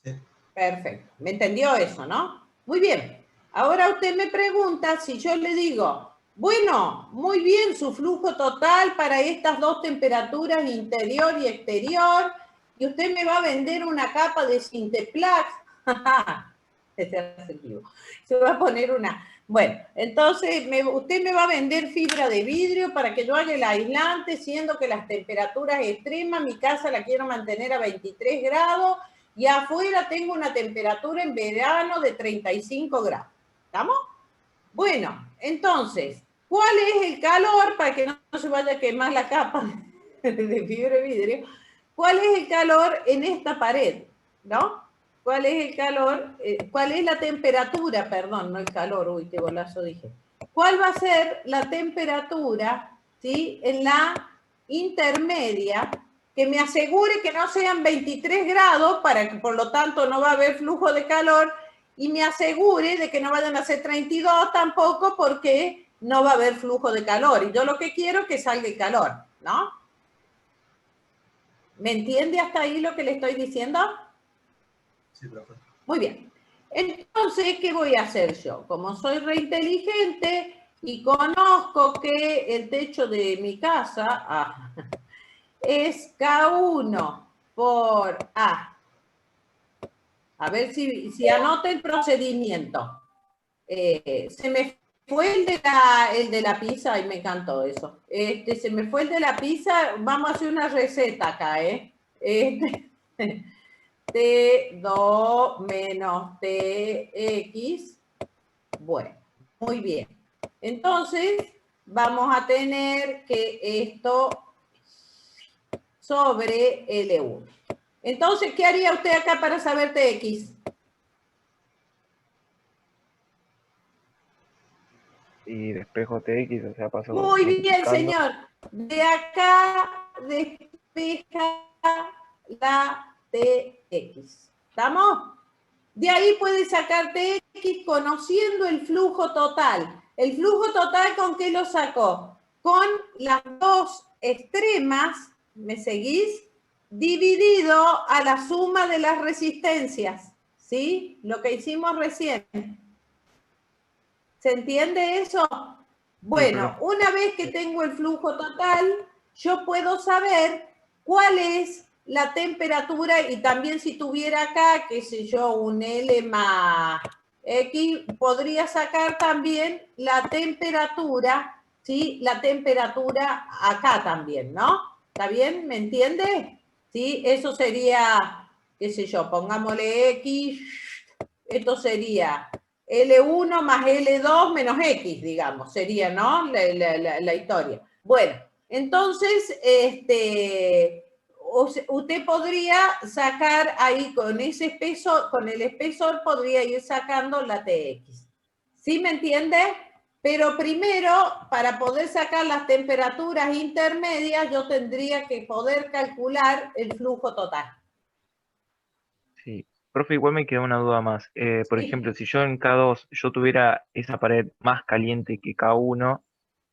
Sí. Perfecto. ¿Me entendió eso, no? Muy bien. Ahora usted me pregunta si yo le digo, bueno, muy bien, su flujo total para estas dos temperaturas, interior y exterior, y usted me va a vender una capa de Sinteplax. Se va a poner una... Bueno, entonces usted me va a vender fibra de vidrio para que yo haga el aislante, siendo que las temperaturas extremas, mi casa la quiero mantener a 23 grados y afuera tengo una temperatura en verano de 35 grados. ¿Estamos? Bueno, entonces, ¿cuál es el calor para que no se vaya a quemar la capa de fibra de vidrio? ¿Cuál es el calor en esta pared? ¿No? ¿Cuál es el calor? ¿Cuál es la temperatura? Perdón, no el calor, uy, qué golazo dije. ¿Cuál va a ser la temperatura, ¿sí? En la intermedia, que me asegure que no sean 23 grados, para que por lo tanto no va a haber flujo de calor, y me asegure de que no vayan a ser 32 tampoco, porque no va a haber flujo de calor. Y yo lo que quiero es que salga el calor, ¿no? ¿Me entiende hasta ahí lo que le estoy diciendo? Sí, profe. Muy bien. Entonces, ¿qué voy a hacer yo? Como soy reinteligente y conozco que el techo de mi casa es K1 por A. A ver si anota el procedimiento. Se me fue el de la pizza y me encantó eso. Se me fue el de la pizza. Vamos a hacer una receta acá, T2 menos TX. Bueno, muy bien. Entonces, vamos a tener que esto sobre L1. Entonces, ¿qué haría usted acá para saber TX? Y despejo TX, o sea, paso... Muy bien, multiplicando. señor. De acá despeja la TX. ¿Estamos? De ahí puede sacar TX conociendo el flujo total. ¿El flujo total con qué lo sacó? Con las dos extremas, ¿me seguís? Dividido a la suma de las resistencias. ¿Sí? Lo que hicimos recién. ¿Se entiende eso? Bueno, una vez que tengo el flujo total, yo puedo saber cuál es la temperatura y también si tuviera acá, qué sé yo, un L más X, podría sacar también la temperatura, ¿sí? La temperatura acá también, ¿no? ¿Está bien? ¿Me entiende? ¿Sí? Eso sería, qué sé yo, pongámosle X, esto sería L1 más L2 menos X, digamos, sería, ¿no? La historia. Bueno, entonces, usted podría sacar ahí con ese espesor, con el espesor podría ir sacando la TX. ¿Sí me entiende? Pero primero, para poder sacar las temperaturas intermedias, yo tendría que poder calcular el flujo total. Sí. Profe, igual me queda una duda más. Por Sí. ejemplo, si yo en K2 yo tuviera esa pared más caliente que K1,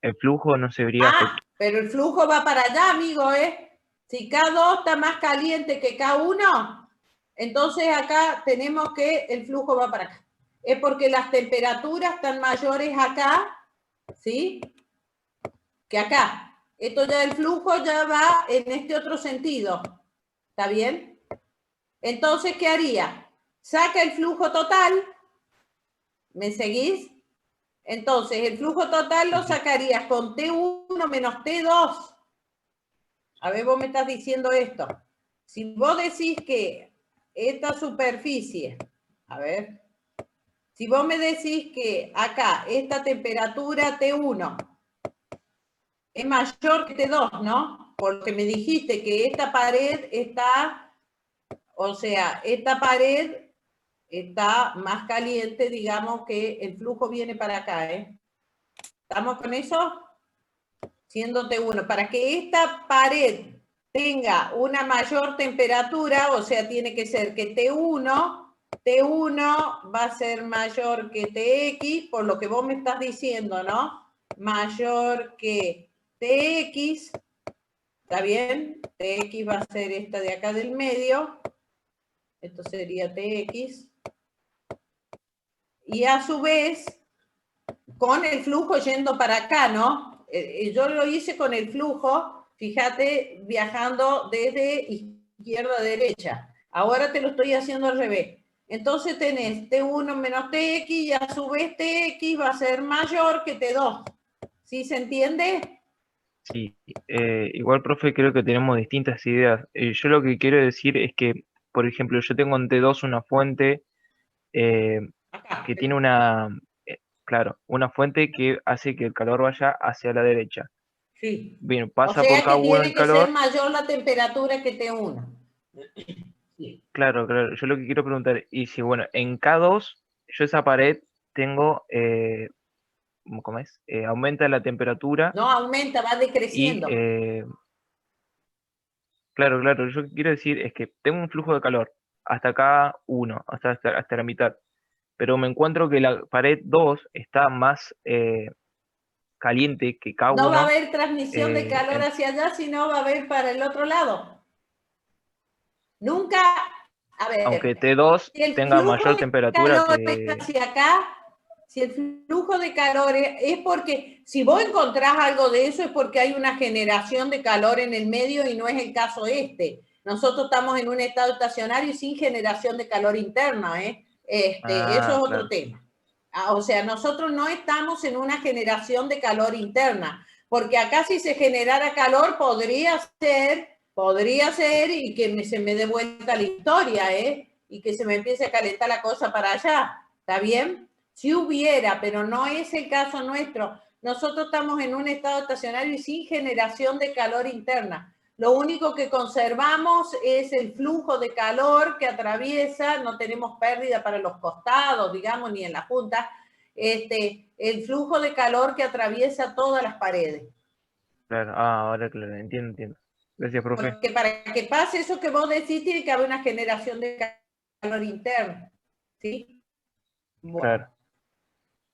el flujo no se vería afectado. Pero el flujo va para allá, amigo, ¿eh? Si K2 está más caliente que K1, entonces acá tenemos que el flujo va para acá. Es porque las temperaturas están mayores acá, ¿sí? Que acá. Esto ya el flujo ya va en este otro sentido. ¿Está bien? Entonces, ¿qué haría? Saca el flujo total. ¿Me seguís? Entonces, el flujo total lo sacarías con T1 menos T2. A ver, vos me estás diciendo esto. Si vos decís que esta superficie, a ver, si vos me decís que acá esta temperatura T1 es mayor que T2, ¿no? Porque me dijiste que esta pared está, o sea, esta pared está más caliente, digamos que el flujo viene para acá, ¿eh? ¿Estamos con eso? Siendo T1. Para que esta pared tenga una mayor temperatura, o sea, tiene que ser que T1 va a ser mayor que TX, por lo que vos me estás diciendo, ¿no? Mayor que TX, ¿está bien? TX va a ser esta de acá del medio, esto sería TX, y a su vez, con el flujo yendo para acá, ¿no? Yo lo hice con el flujo, fíjate, viajando desde izquierda a derecha. Ahora te lo estoy haciendo al revés. Entonces tenés T1 menos TX y a su vez TX va a ser mayor que T2. ¿Sí se entiende? Sí, igual, profe, creo que tenemos distintas ideas. Yo lo que quiero decir es que, por ejemplo, yo tengo en T2 una fuente que tiene claro, una fuente que hace que el calor vaya hacia la derecha. Sí. Bien, O pasa sea por que K1 tiene el que ser calor. mayor la temperatura que T1. Sí. Claro, claro. Yo lo que quiero preguntar, y si, bueno, en K2, yo esa pared tengo, ¿cómo es? Aumenta la temperatura No aumenta, va y, decreciendo. claro, claro, yo lo que quiero decir es que tengo un flujo de calor hasta K1, hasta la mitad, pero me encuentro que la pared 2 está más caliente que No va a K1. haber transmisión de calor hacia allá, sino va a haber para el otro lado. Nunca, a ver, Aunque T2 si el tenga flujo mayor de temperatura calor es que... hacia acá, si el flujo de calor es porque, si vos encontrás algo de eso, es porque hay una generación de calor en el medio y no es el caso este. Nosotros estamos en un estado estacionario y sin generación de calor interna, ¿eh? Eso es otro claro. tema. O sea, nosotros no estamos en una generación de calor interna, porque acá si se generara calor podría ser y que se me dé vuelta la historia, ¿eh? Y que se me empiece a calentar la cosa para allá, ¿está bien? Si hubiera, pero no es el caso nuestro. Nosotros estamos en un estado estacionario y sin generación de calor interna. Lo único que conservamos es el flujo de calor que atraviesa, no tenemos pérdida para los costados, digamos, ni en la punta, el flujo de calor que atraviesa todas las paredes. Claro, ahora claro, entiendo. Gracias, profe. Porque para que pase eso que vos decís, tiene que haber una generación de calor interno, ¿sí? Bueno. Claro.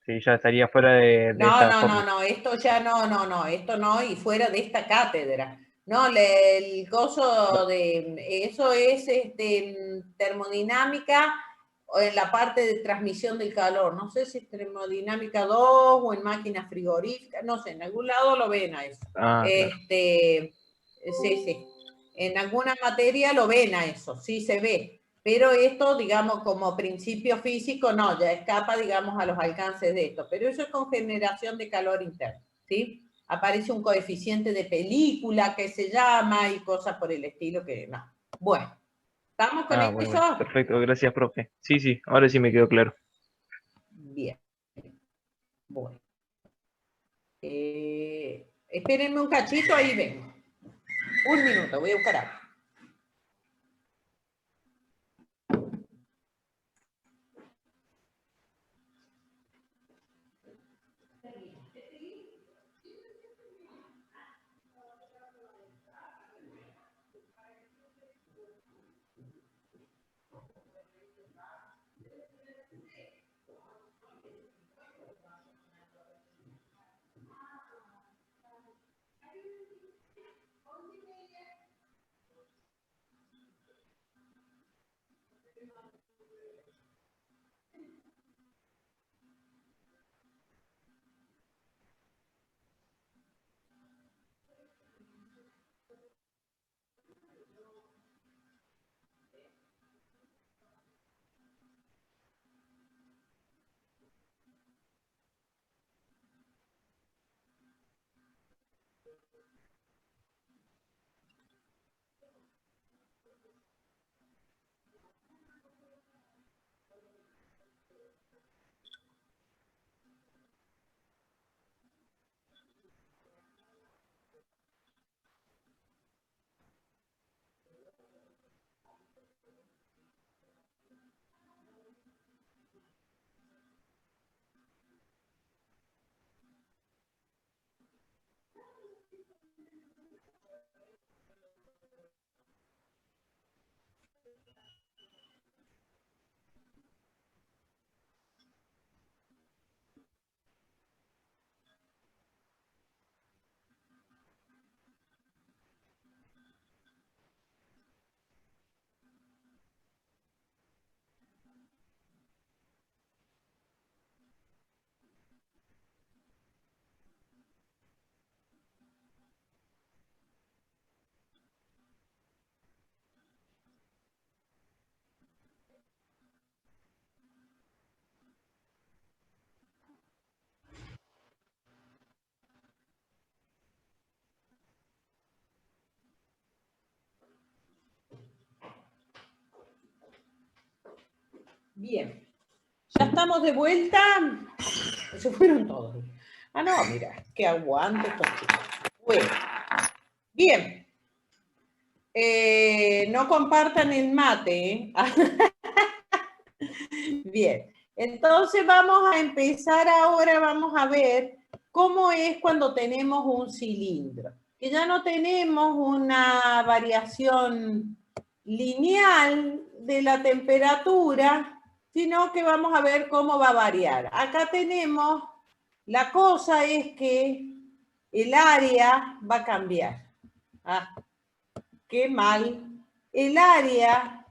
Sí, ya estaría fuera de No, esta fórmula. no, esto ya no, esto no, y fuera de esta cátedra. No, el coso de, eso es termodinámica o en la parte de transmisión del calor. No sé si es termodinámica 2 o en máquinas frigoríficas, no sé, en algún lado lo ven a eso. Claro. Sí. En alguna materia lo ven a eso, sí se ve. Pero esto, digamos, como principio físico, no, ya escapa, digamos, a los alcances de esto. Pero eso es con generación de calor interno, ¿sí? Aparece un coeficiente de película que se llama y cosas por el estilo que no. Bueno, ¿estamos con eso? Bueno, perfecto, gracias, profe. Sí, ahora sí me quedó claro. Bien. Bueno. Espérenme un cachito, ahí vengo. Un minuto, voy a buscar algo. Bien, ya estamos de vuelta. Se fueron todos. Ah, no, mira, que aguante estos chicos. Bueno, bien. No compartan el mate, ¿eh? Bien, entonces vamos a empezar ahora, vamos a ver cómo es cuando tenemos un cilindro. Que ya no tenemos una variación lineal de la temperatura, sino que vamos a ver cómo va a variar. Acá tenemos, la cosa es que el área va a cambiar. Ah, qué mal. El área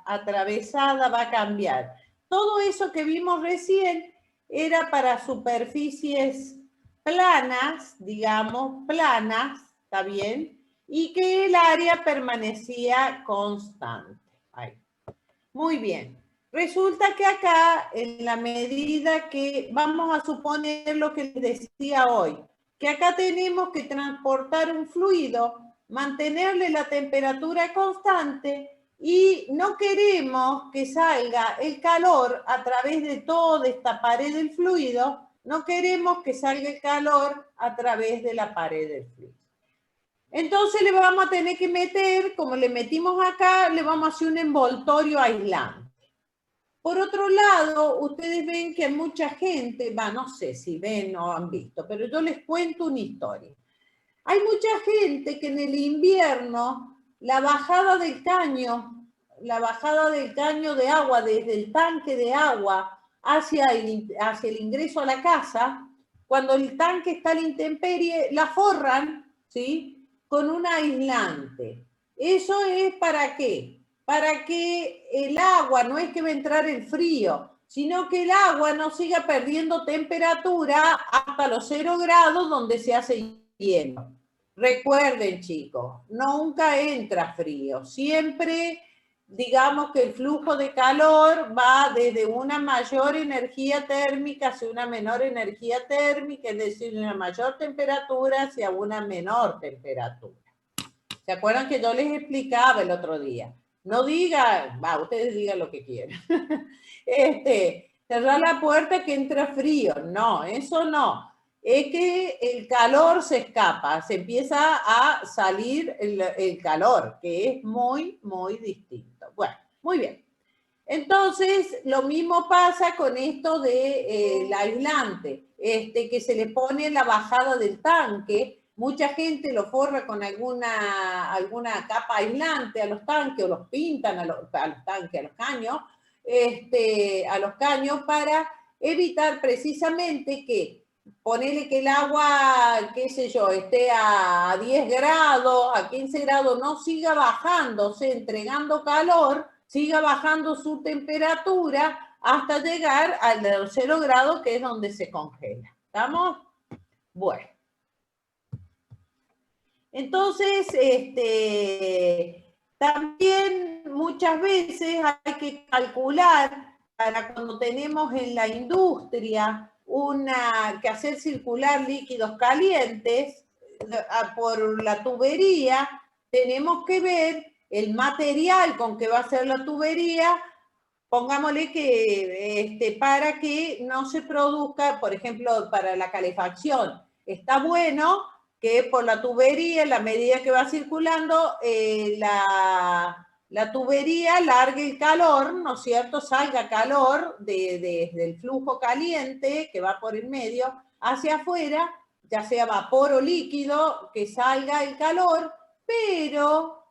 atravesada va a cambiar. Todo eso que vimos recién era para superficies planas, digamos, planas, ¿está bien? Y que el área permanecía constante. Ahí. Muy bien. Resulta que acá, en la medida que vamos a suponer lo que les decía hoy, que acá tenemos que transportar un fluido, mantenerle la temperatura constante y no queremos que salga el calor a través de toda esta pared del fluido, no queremos que salga el calor a través de la pared del fluido. Entonces le vamos a tener que meter, como le metimos acá, le vamos a hacer un envoltorio aislante. Por otro lado, ustedes ven que mucha gente, no sé si ven o han visto, pero yo les cuento una historia. Hay mucha gente que en el invierno, la bajada del caño de agua desde el tanque de agua hacia el ingreso a la casa, cuando el tanque está a la intemperie, la forran, ¿sí?, con un aislante. ¿Eso es para qué? Para que el agua, no es que va a entrar el frío, sino que el agua no siga perdiendo temperatura hasta los 0 grados donde se hace hielo. Recuerden, chicos, nunca entra frío. Siempre, digamos que el flujo de calor va desde una mayor energía térmica hacia una menor energía térmica, es decir, de una mayor temperatura hacia una menor temperatura. ¿Se acuerdan que yo les explicaba el otro día? No diga, ustedes digan lo que quieran. Cerrar la puerta que entra frío. No, eso no. Es que el calor se escapa, se empieza a salir el calor, que es muy, muy distinto. Bueno, muy bien. Entonces, lo mismo pasa con esto del aislante, que se le pone la bajada del tanque. Mucha gente lo forra con alguna capa aislante a los tanques o los pintan a los tanques, a los caños para evitar precisamente que ponele que el agua, qué sé yo, esté a 10 grados, a 15 grados, no siga bajándose, entregando calor, siga bajando su temperatura hasta llegar a los 0 grados, que es donde se congela. ¿Estamos? Bueno. Entonces, también muchas veces hay que calcular para cuando tenemos en la industria que hacer circular líquidos calientes, por la tubería, tenemos que ver el material con que va a ser la tubería, pongámosle que para que no se produzca, por ejemplo, para la calefacción, está bueno que por la tubería, en la medida que va circulando, la tubería largue el calor, ¿no es cierto? Salga calor del flujo caliente que va por el medio hacia afuera, ya sea vapor o líquido, que salga el calor, pero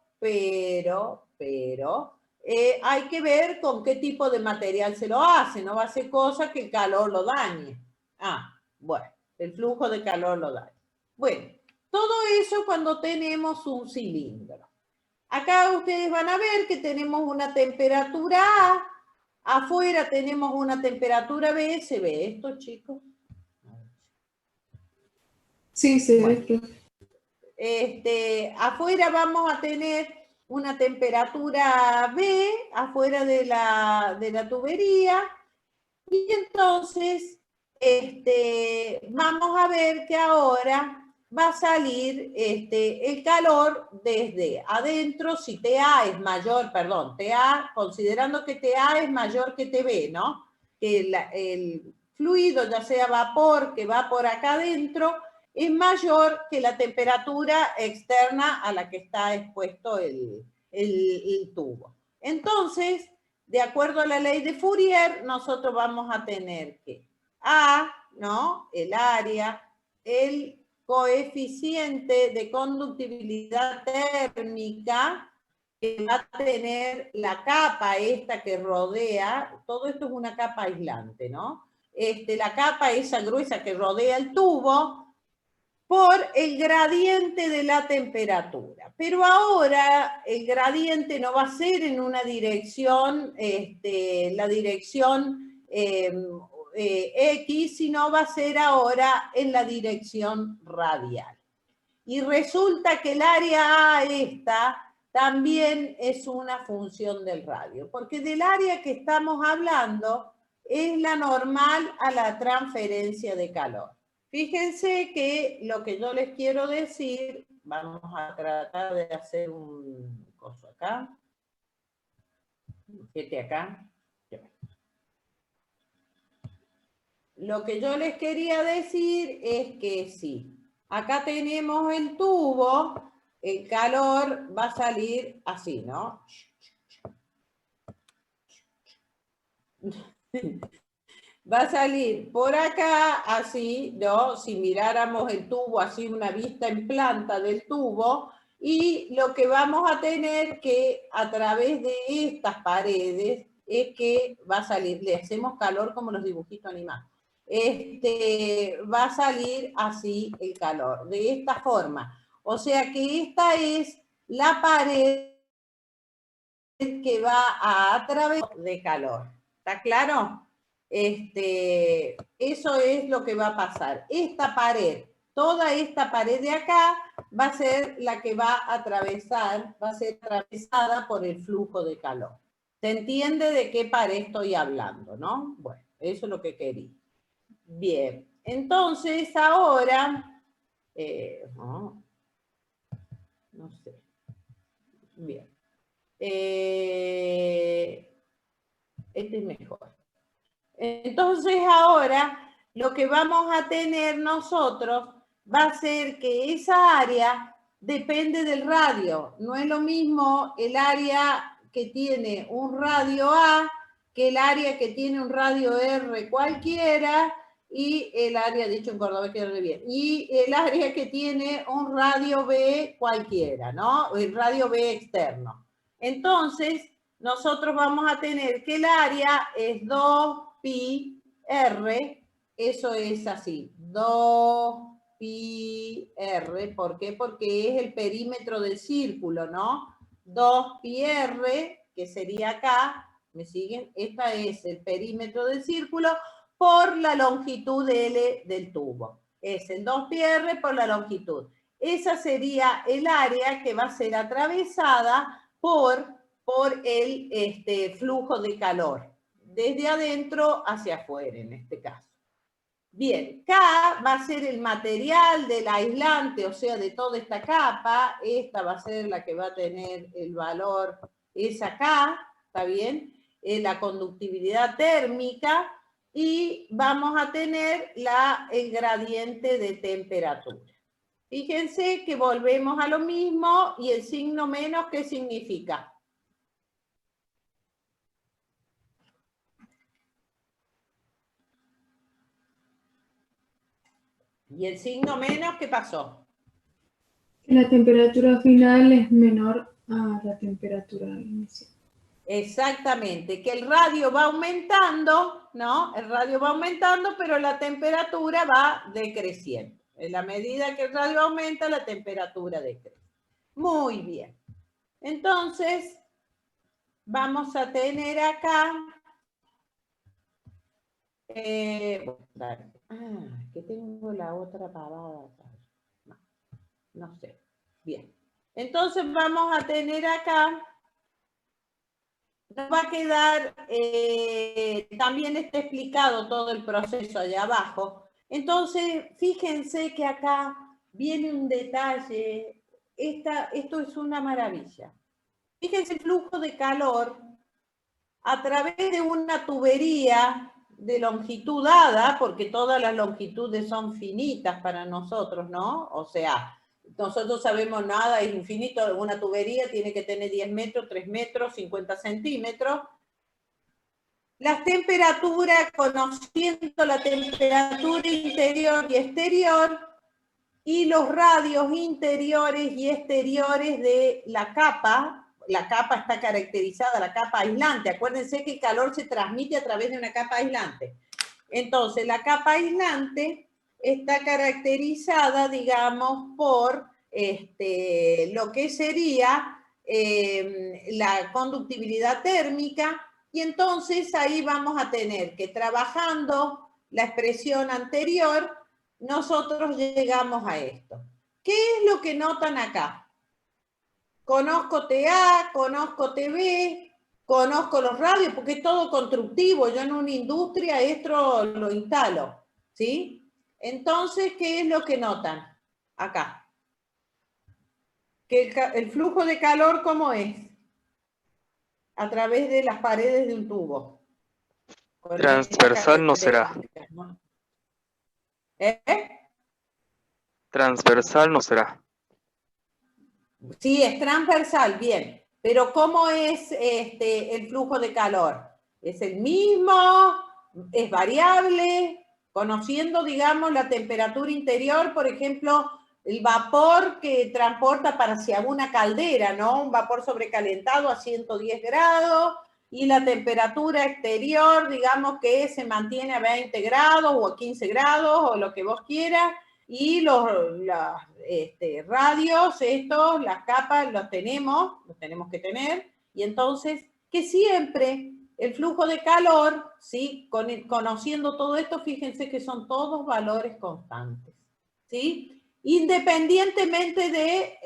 hay que ver con qué tipo de material se lo hace, no va a ser cosa que el calor lo dañe. Bueno, el flujo de calor lo daña. Bueno, todo eso cuando tenemos un cilindro. Acá ustedes van a ver que tenemos una temperatura A, afuera tenemos una temperatura B. ¿Se ve esto, chicos? Sí, se ve. Afuera vamos a tener una temperatura B, afuera de la tubería, y entonces vamos a ver que ahora va a salir el calor desde adentro, si TA es mayor, perdón, TA, considerando que TA es mayor que TB, ¿no? Que el fluido, ya sea vapor que va por acá adentro, es mayor que la temperatura externa a la que está expuesto el tubo. Entonces, de acuerdo a la ley de Fourier, nosotros vamos a tener que A, ¿no? El área, el coeficiente de conductibilidad térmica que va a tener la capa esta que rodea, todo esto es una capa aislante, ¿no? La capa esa gruesa que rodea el tubo, por el gradiente de la temperatura. Pero ahora el gradiente no va a ser en una dirección, la dirección X, sino va a ser ahora en la dirección radial. Y resulta que el área A esta también es una función del radio, porque del área que estamos hablando es la normal a la transferencia de calor. Fíjense que lo que yo les quiero decir, vamos a tratar de hacer un coso acá. Fíjate acá. Lo que yo les quería decir es que sí, acá tenemos el tubo, el calor va a salir así, ¿no? Va a salir por acá, así, ¿no? Si miráramos el tubo, así una vista en planta del tubo, y lo que vamos a tener que a través de estas paredes es que va a salir, le hacemos calor como los dibujitos animados, va a salir así el calor, de esta forma. O sea que esta es la pared que va a atravesar de calor. ¿Está claro? Eso es lo que va a pasar. Esta pared, toda esta pared de acá va a ser la que va a atravesar, va a ser atravesada por el flujo de calor. ¿Se entiende de qué pared estoy hablando, no? Bueno, eso es lo que quería. Bien, entonces ahora, no sé. Bien. Este es mejor. Entonces ahora lo que vamos a tener nosotros va a ser que esa área depende del radio. No es lo mismo el área que tiene un radio A que el área que tiene un radio R cualquiera y el área, dicho en cordobés quede bien, y el área que tiene un radio B cualquiera, ¿no? El radio B externo. Entonces, nosotros vamos a tener que el área es 2pi r, eso es así, 2pi r, ¿por qué? Porque es el perímetro del círculo, ¿no? 2pi r, que sería acá, ¿me siguen? Esta es el perímetro del círculo por la longitud L del tubo. Es el 2pi r por la longitud. Esa sería el área que va a ser atravesada por el flujo de calor, desde adentro hacia afuera en este caso. Bien, K va a ser el material del aislante, o sea, de toda esta capa. Esta va a ser la que va a tener el valor, esa K, ¿está bien? La conductividad térmica, y vamos a tener el gradiente de temperatura. Fíjense que volvemos a lo mismo, y el signo menos, ¿qué significa? ¿Y el signo menos qué pasó? La temperatura final es menor a la temperatura inicial. Exactamente, que el radio va aumentando, ¿no? El radio va aumentando, pero la temperatura va decreciendo. En la medida que el radio aumenta, la temperatura decrece. Muy bien. Entonces, vamos a tener acá... que tengo la otra pavada. No sé. Bien. Entonces vamos a tener acá, nos va a quedar, también está explicado todo el proceso allá abajo. Entonces, fíjense que acá viene un detalle. Esto es una maravilla. Fíjense el flujo de calor a través de una tubería de longitud dada, porque todas las longitudes son finitas para nosotros, ¿no? O sea, nosotros sabemos nada, es infinito, una tubería tiene que tener 10 metros, 3 metros, 50 centímetros. Las temperaturas, conociendo la temperatura interior y exterior, y los radios interiores y exteriores de la capa está caracterizada, la capa aislante. Acuérdense que el calor se transmite a través de una capa aislante. Entonces, la capa aislante está caracterizada, digamos, por lo que sería la conductividad térmica, y entonces ahí vamos a tener que, trabajando la expresión anterior, nosotros llegamos a esto. ¿Qué es lo que notan acá? Conozco TA, conozco TV, conozco los radios, porque es todo constructivo. Yo en una industria esto lo instalo, ¿sí? Entonces, ¿qué es lo que notan acá? Que el flujo de calor, ¿cómo es? A través de las paredes de un tubo. Transversal no será. ¿No? Transversal no será. Sí, es transversal, bien. Pero ¿cómo es el flujo de calor? ¿Es el mismo? ¿Es variable? Conociendo, digamos, la temperatura interior, por ejemplo, el vapor que transporta para hacia una caldera, ¿no? Un vapor sobrecalentado a 110 grados, y la temperatura exterior, digamos, que se mantiene a 20 grados o a 15 grados o lo que vos quieras. Y los radios, las capas, los tenemos que tener, y entonces que siempre el flujo de calor, ¿sí? Conociendo todo esto, fíjense que son todos valores constantes, ¿sí? Independientemente de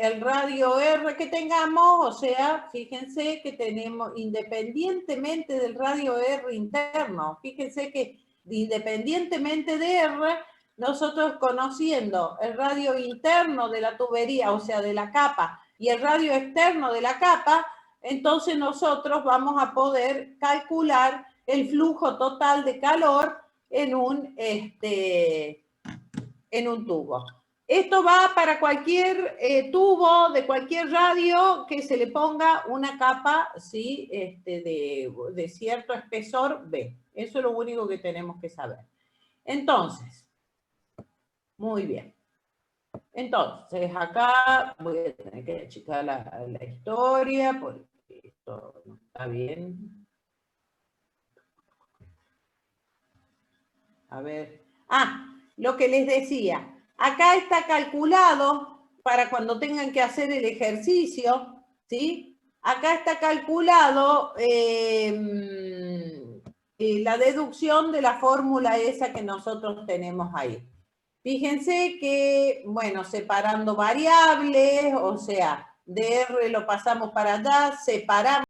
el radio R que tengamos, o sea, fíjense que tenemos, independientemente del radio R interno, fíjense que independientemente de R, nosotros, conociendo el radio interno de la tubería, o sea, de la capa, y el radio externo de la capa, entonces nosotros vamos a poder calcular el flujo total de calor en un tubo. Esto va para cualquier tubo de cualquier radio que se le ponga una capa, ¿sí? de cierto espesor B. Eso es lo único que tenemos que saber. Entonces, muy bien. Entonces, acá voy a tener que achicar la historia porque esto no está bien. A ver. Lo que les decía. Acá está calculado para cuando tengan que hacer el ejercicio, ¿sí? Acá está calculado la deducción de la fórmula esa que nosotros tenemos ahí. Fíjense que, bueno, separando variables, o sea, de R lo pasamos para allá, separamos